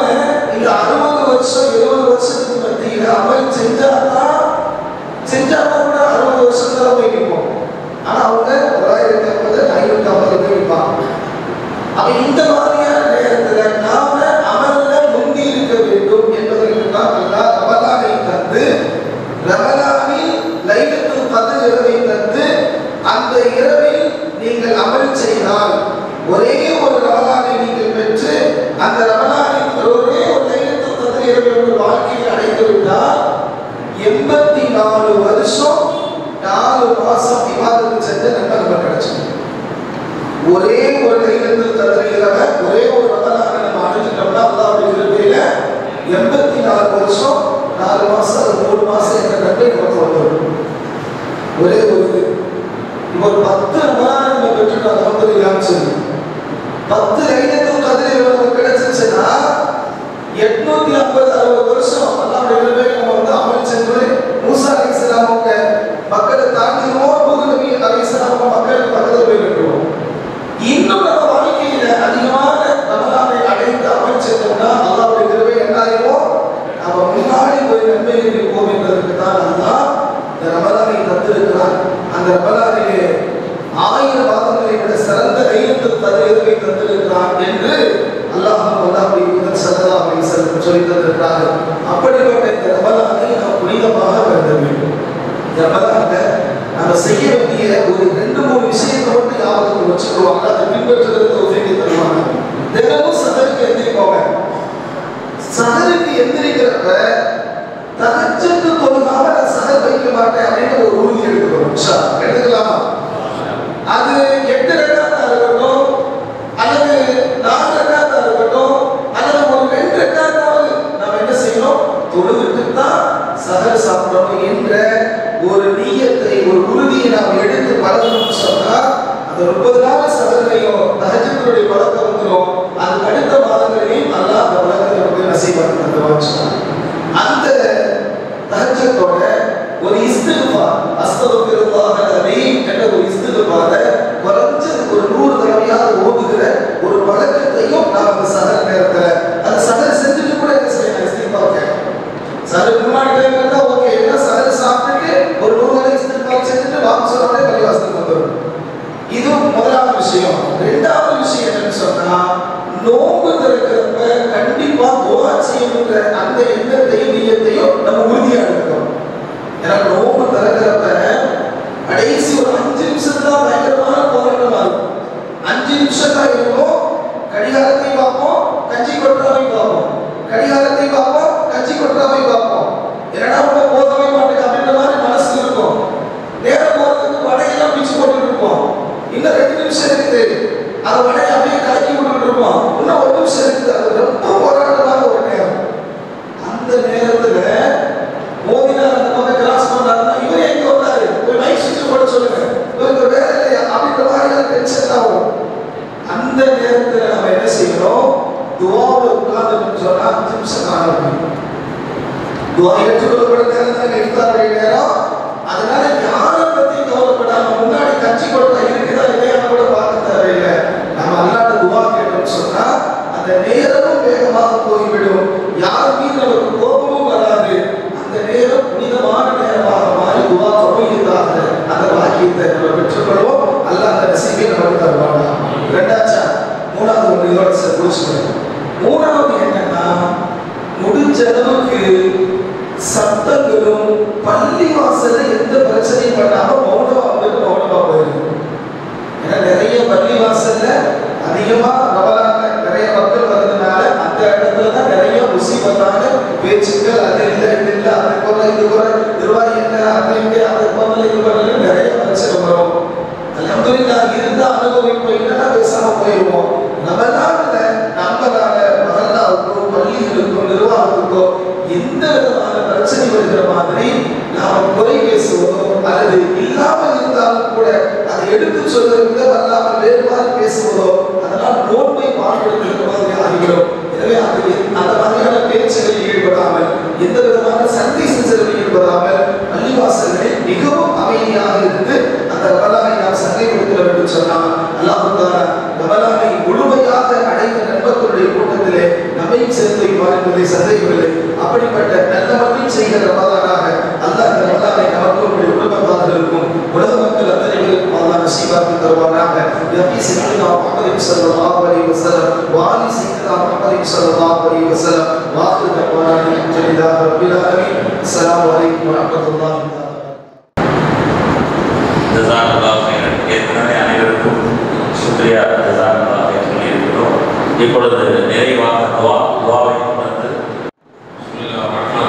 இந்த 60 வருஷம் 70 வருஷத்துக்கு மத்தியில அமல் செஞ்சாதான் கூட 60 வருஷம் தான் போய் நிற்போம். ஆனா அவங்க 950 550 நிற்பாங்க. அப்ப இந்த மாதிரியான நேரத்துல நாம அமல்ல முந்தி இருக்க வேண்டும் என்பதற்கு தான் அல்லாஹ் ரமலானை தந்து, ரமலானில் லைலத்துல் கத்ர் இரவை தந்து, அந்த இரவில் நீங்கள் அமல் செய்தால் ஒரே ஒரு ரமலானை நீங்கள் பெற்று அந்த ரமலானில் ஒரே ஒரு லைலத்துல் கத்ர் இரவை உங்கள் வாழ்க்கையில் அடைந்து விட்டால் 84 வருஷம் 4 மாசம் இபாதத் செஞ்ச நன்மை நமக்கு கிடைச்சிடும். ஒரே ஒரு லைலத்துல் கத்ர் இரவை ஒரே ஒரு ரமலானை நம்ம அடைஞ்சிட்டோம்னா அல்லாஹ்வுடைய கிருபையில 84 வருஷம் 4 மாசம் 3 மாசம் என்ற நன்மை நமக்கு வந்துடும். ஒரே ஒரு இப்போ 10 ரமலானை நம்ம பெற்றுட்டோம் அல்ஹம்துலில்லாஹ் சொல்லி 10 லைலத்துல் கத்ர் இரவு நமக்கு கிடைச்சிச்சுன்னா 850 வருஷம் அல்லாஹ்வுடைய கிருபையில நம்ம வந்து அமல் செஞ்சு மூசா அலைஹிஸ்ஸலாம் அவங்க மக்களை தாண்டிடுவோம். நூஹ் நபி அலைஹிஸ்ஸலாம் அவங்க மக்களுக்கு பக்கத்தில் போய் நிற்கிறோம். இன்னும் நம்ம வாழ்க்கையில அதிகமான ரமலானை அடைந்து அமல் செஞ்சோம்னா அல்லாஹ்வுடைய கிருபை என்னாயிரும், நம்ம முன்னாடி போய் நன்மை இருப்போம் என்பதற்கு தான் அல்லாஹ் இந்த ரமலானை தந்திருக்கிறார். அந்த ரமலானிலே 1000 மாதங்களை விட சிறந்த லைலத்துல் கத்ர் இரவை தந்திருக்கிறார் என்று அல்லாஹ்வுடைய தூதர் ஸல்லல்லாஹு அலைஹி வஸல்லம் சொல்லி தந்திருக்கிறார். அப்படிப்பட்ட இந்த ரமலானை நாம் புனிதமாக கருத வேண்டும். இந்த ரமலான்ல நம்ம செய்ய வேண்டிய ஒரு 2-3 விஷயத்தை மட்டும் ஞாபகத்தில் வச்சுக்கிறோம். அதை பின்பற்றுறது தௌஃபீக் தருவாங்க. தினமும் சஹருக்கு எந்திரிப்போங்க. சஹருக்கு எந்திரிக்கிறப்ப தஹஜ்ஜுத் தொழுகாம நான் சஹர் வைக்க மாட்டேன் அப்படின்னு ஒரு உறுதி எடுத்துக்கணும். எடுத்துக்கலாமா? அது 8 ரக்காத்தா இருக்கட்டும், அல்லது 4 ரக்காத்தா இருக்கட்டும், அல்லது ஒரு 2 ரக்காத்தாவது நம்ம என்ன செய்யணும், தொழுதுட்டு தான் சஹர் சாப்பிடணும் என்ற ஒரு நியத்தை, ஒரு உறுதியை நாம் எடுத்து பழகணும்னு சொன்னா அந்த 30 நாள் சஹர்லையும் தஹஜ்ஜுடைய பழக்கம் வந்துடும். அதுக்கு அடுத்த மாதங்களையும் அல்லாஹ் அந்த பழக்கத்தை நமக்கு நசீபாக்கி தருவான். அந்த தஹஜ்ஜுதோட ஒரு இஸ்திக்ஃபார், அஸ்தக்ஃபிருல்லாஹ் அல்-அலீம் என்ற ஒரு இஸ்திக்ஃபாரை குறைஞ்சது ஒரு 100 தடவையாவது ஓதுகிற ஒரு பழக்கத்தையும் நாம் அந்த சஹர் நேரத்தில் அந்த சஹர் செஞ்சுட்டு கூட என்ன செய்யணும், இஸ்திக்ஃபார் கேட்கணும். சஹர் முன்னாடி டைம் இருந்தா ஓகே, இல்ல சஹர் சாப்பிட்டுட்டு ஒரு 100 தடவை இஸ்திக்ஃபார் செஞ்சுட்டு வாபஸ் வரவே பள்ளிவாசலுக்கு வந்துடும். இது முதலாவது விஷயம். இரண்டாவது விஷயம் என்னன்னு சொன்னா, நோன்பு திறக்கிறப்ப கண்டிப்பா துஆ செய்யணுன்ற அந்த எண்ணத்தையும் நியத்தையும் நம்ம உறுதியா எடுக்கணும். ஏன்னா நோன்பு திறக்கிறப்ப கடைசி ஒரு 5 நிமிஷம் தான் பயங்கரமான போராட்டமா இருக்கும். 5 நிமிஷம் தான் இருக்கும். கடிகாரத்தை பார்ப்போம், கஞ்சி கொட்டாவை பார்ப்போம், கடிகாரத்தை பார்ப்போம், கஞ்சி கொட்டாவை பார்ப்போம். என்னடா உள்ள போதவே மாட்டேங்க அப்படின்ற மாதிரி மனசு இருக்கும். நேரம் போறதுக்கு வடையெல்லாம் பிச்சு போட்டுட்டு இருப்போம். இன்னும் 2 நிமிஷம் இருக்குது, அது வடையை அப்படியே கலக்கி விட்டுட்டு இருப்போம். இன்னும் 1 நிமிஷம் இருக்குது. அது ரொம்ப போராட்டமான ஒரு நேரம். அந்த நேரத்துல மோதினார் அந்த பக்கம் கிராஸ் பண்ணாருன்னா இவரே எங்க வந்தாரு, போய் மைக் சுவிட்ச் போட சொல்லுங்க, இவருக்கு வேற இல்லையா அப்படின்ற மாதிரி டென்ஷன் ஆகும். அந்த நேரத்துல நம்ம என்ன செய்யணும், துஆவை உட்கார்ந்து சொன்னா 5 நிமிஷம் ஆகும். துஆ ஏற்றுக்கொள்ளப்பட நேரம் தான் இஃப்தாருடைய நேரம். அதனால யாரை பத்தி கவலைப்படாம முன்னாடி கஞ்சி கொடுத்தா இருக்குதா இல்லையா கூட பார்க்க தேவையில்லை. நம்ம அல்லாஹ்ட்ட துஆ கேட்டோம்னு சொன்னா அந்த நேரமும் வேகமாக போய்விடும். யார் மீது நமக்கு கோபமும் வராது. அந்த நேரம் புனிதமான நேரமாக மாறி துஆ கபூலாக அந்த வாக்கியத்தை நம்ம பெற்றுக்கொள்வோம். அல்லாஹ் அந்த நசீபை நமக்கு தருவாங்க. ரெண்டாச்சா மூணாவது ஒன்று இதோட முடிச்சுக்கணும். மூணாவது என்னன்னா, முடிஞ்ச அளவுக்கு சத்தங்களும் பள்ளி வாசல்ல எந்த பிரச்சனையும் பண்ணாம மௌனமா போயிருக்கு. இடத்துல தான் நிறைய முசீபத்தான பேச்சுக்கள், அது இல்லை இது இல்லை, அது குறை இது குறை, நிர்வாகி என்ன அது இல்லை, அது போல இது போல நிறைய பிரச்சனை வரும். அல்ஹம்துலில்லாஹ் இருந்த அனுபவிப்பு இல்லைன்னா பேசாம போயிடுவோம். நம்மளால மகல்லாவுக்கோ பள்ளிகளுக்கோ நிர்வாகத்துக்கோ எந்த விதமான பிரச்சனை வருகிற மாதிரி நாம் குறை பேசுவதோ அல்லது இல்லாமல் இருந்தாலும் கூட அதை எடுத்து சொல்வதற்கு வல்லாமல் வேறு மாதிரி பேசுவதோ அதனால் நோன்பை பாடுபடுத்துகிற மாதிரி ஆகிவிடும். எனவே அந்த மாதிரியான பேச்சுகளில் ஈடுபடாமல், எந்த விதமான சந்தை சஞ்சரில் ஈடுபடாமல் பள்ளிவாசல்களில் மிகவும் அமைதியாக இருந்து அந்த ரமலானை நாம் சந்தைப்படுத்த வேண்டும் சொன்னால் அல்லாஹ் தஆலா ரமலானை முழுமையாக அடைந்த நண்பர்களுடைய கூட்டத்திலே நம்மையும் சேர்த்து வைப்பார் என்பதை சந்தேகமில்லை. அப்படிப்பட்ட நல்லவர்கள் செய்கிற ரமலானாக அல்லாஹ் இந்த ரமலானை நமக்கு குடும்பத்தார்களுக்கும் உலக மக்கள் அத்தனை பேருக்கும் அல்லாஹ் நசீபாக்கி தருவானாக. நபி ஸல்லல்லாஹு அலைஹி வஸல்லம் வாலி ஸல்லல்லாஹு அலைஹி வஸல்லம் வாஹிரு தஅவானா அல்ஹம்துலில்லாஹி ரப்பில் ஆலமீன். அஸ்ஸலாமு அலைக்கும் வரஹ்மத்துல்லாஹி வபரகாத்துஹு. ஜஸாக்கல்லாஹு கைரன். ஏற்கனவே அனைவருக்கும் சுக்ரியா ஜஸாக்கல்லாஹு சொல்லியிருக்கிறோம். இப்பொழுது நிறைவாக துவாவை உணர்ந்து அவர்கள்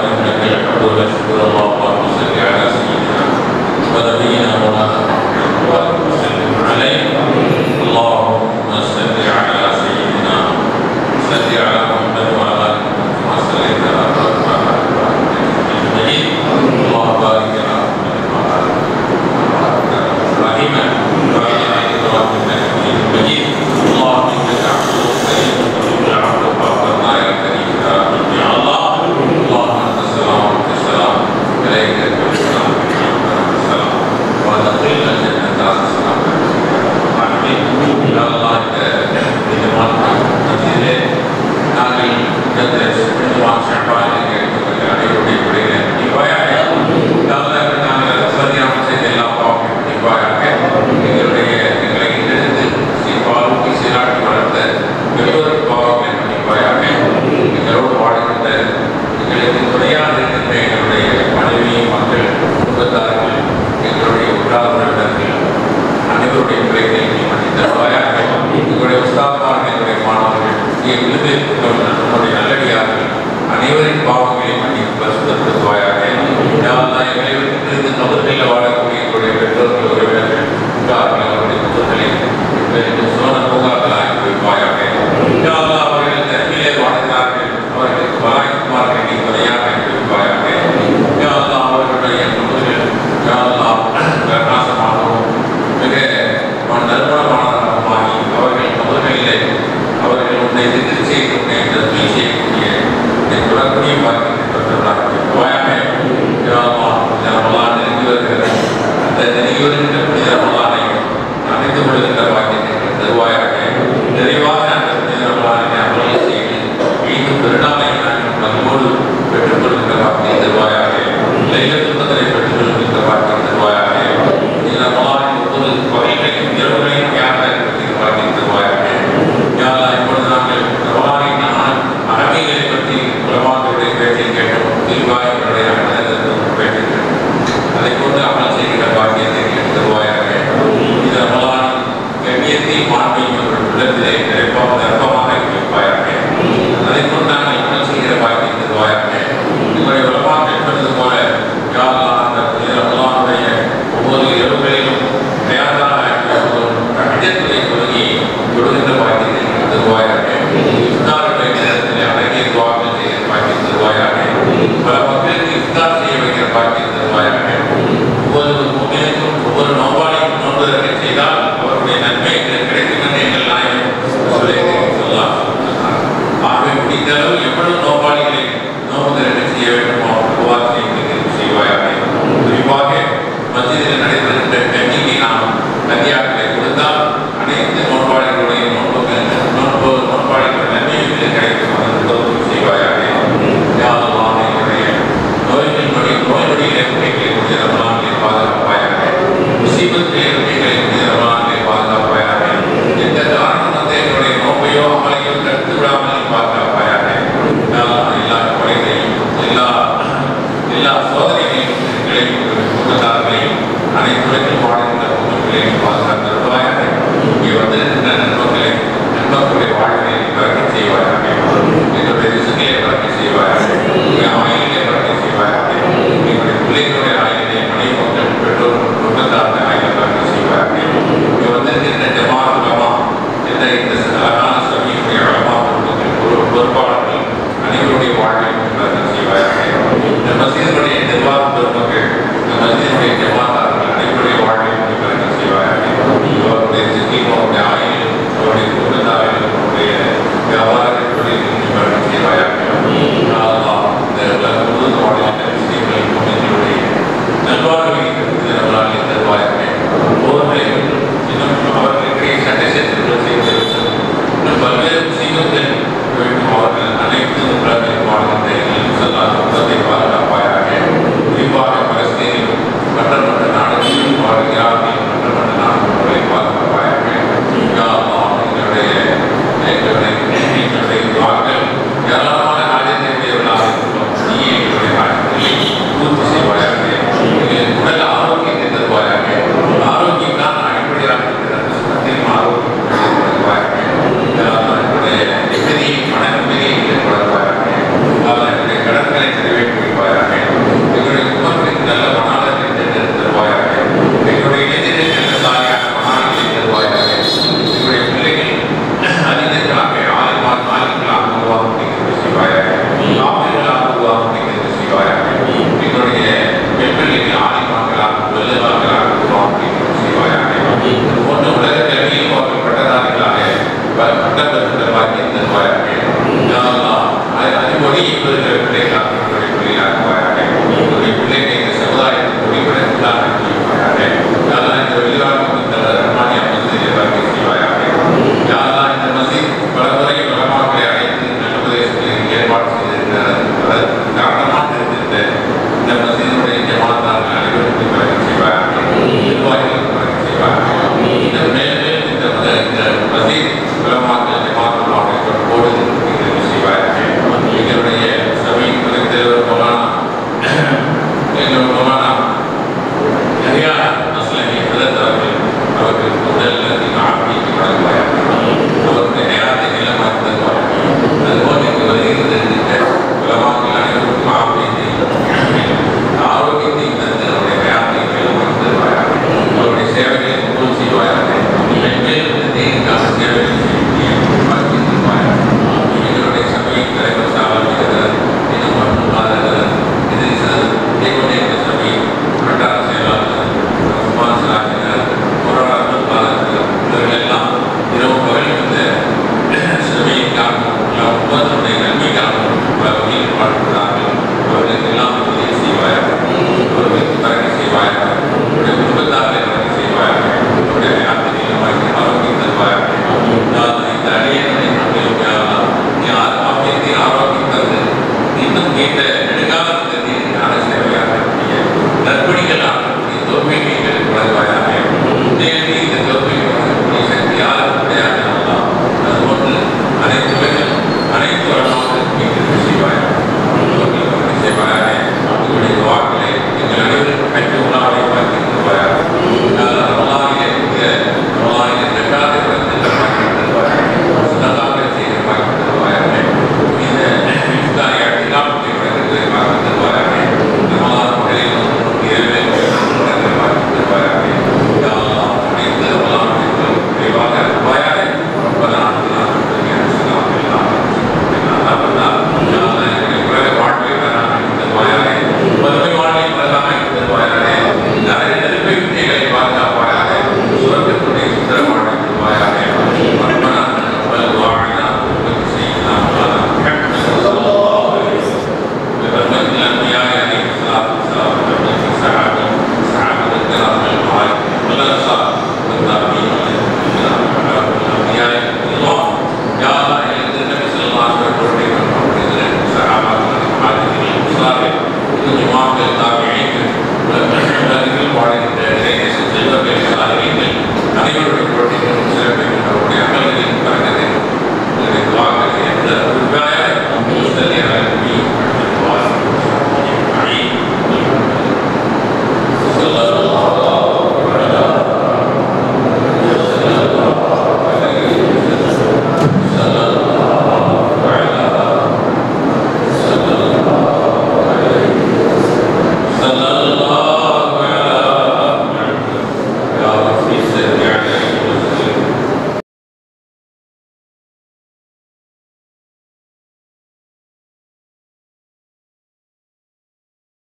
எங்களுடைய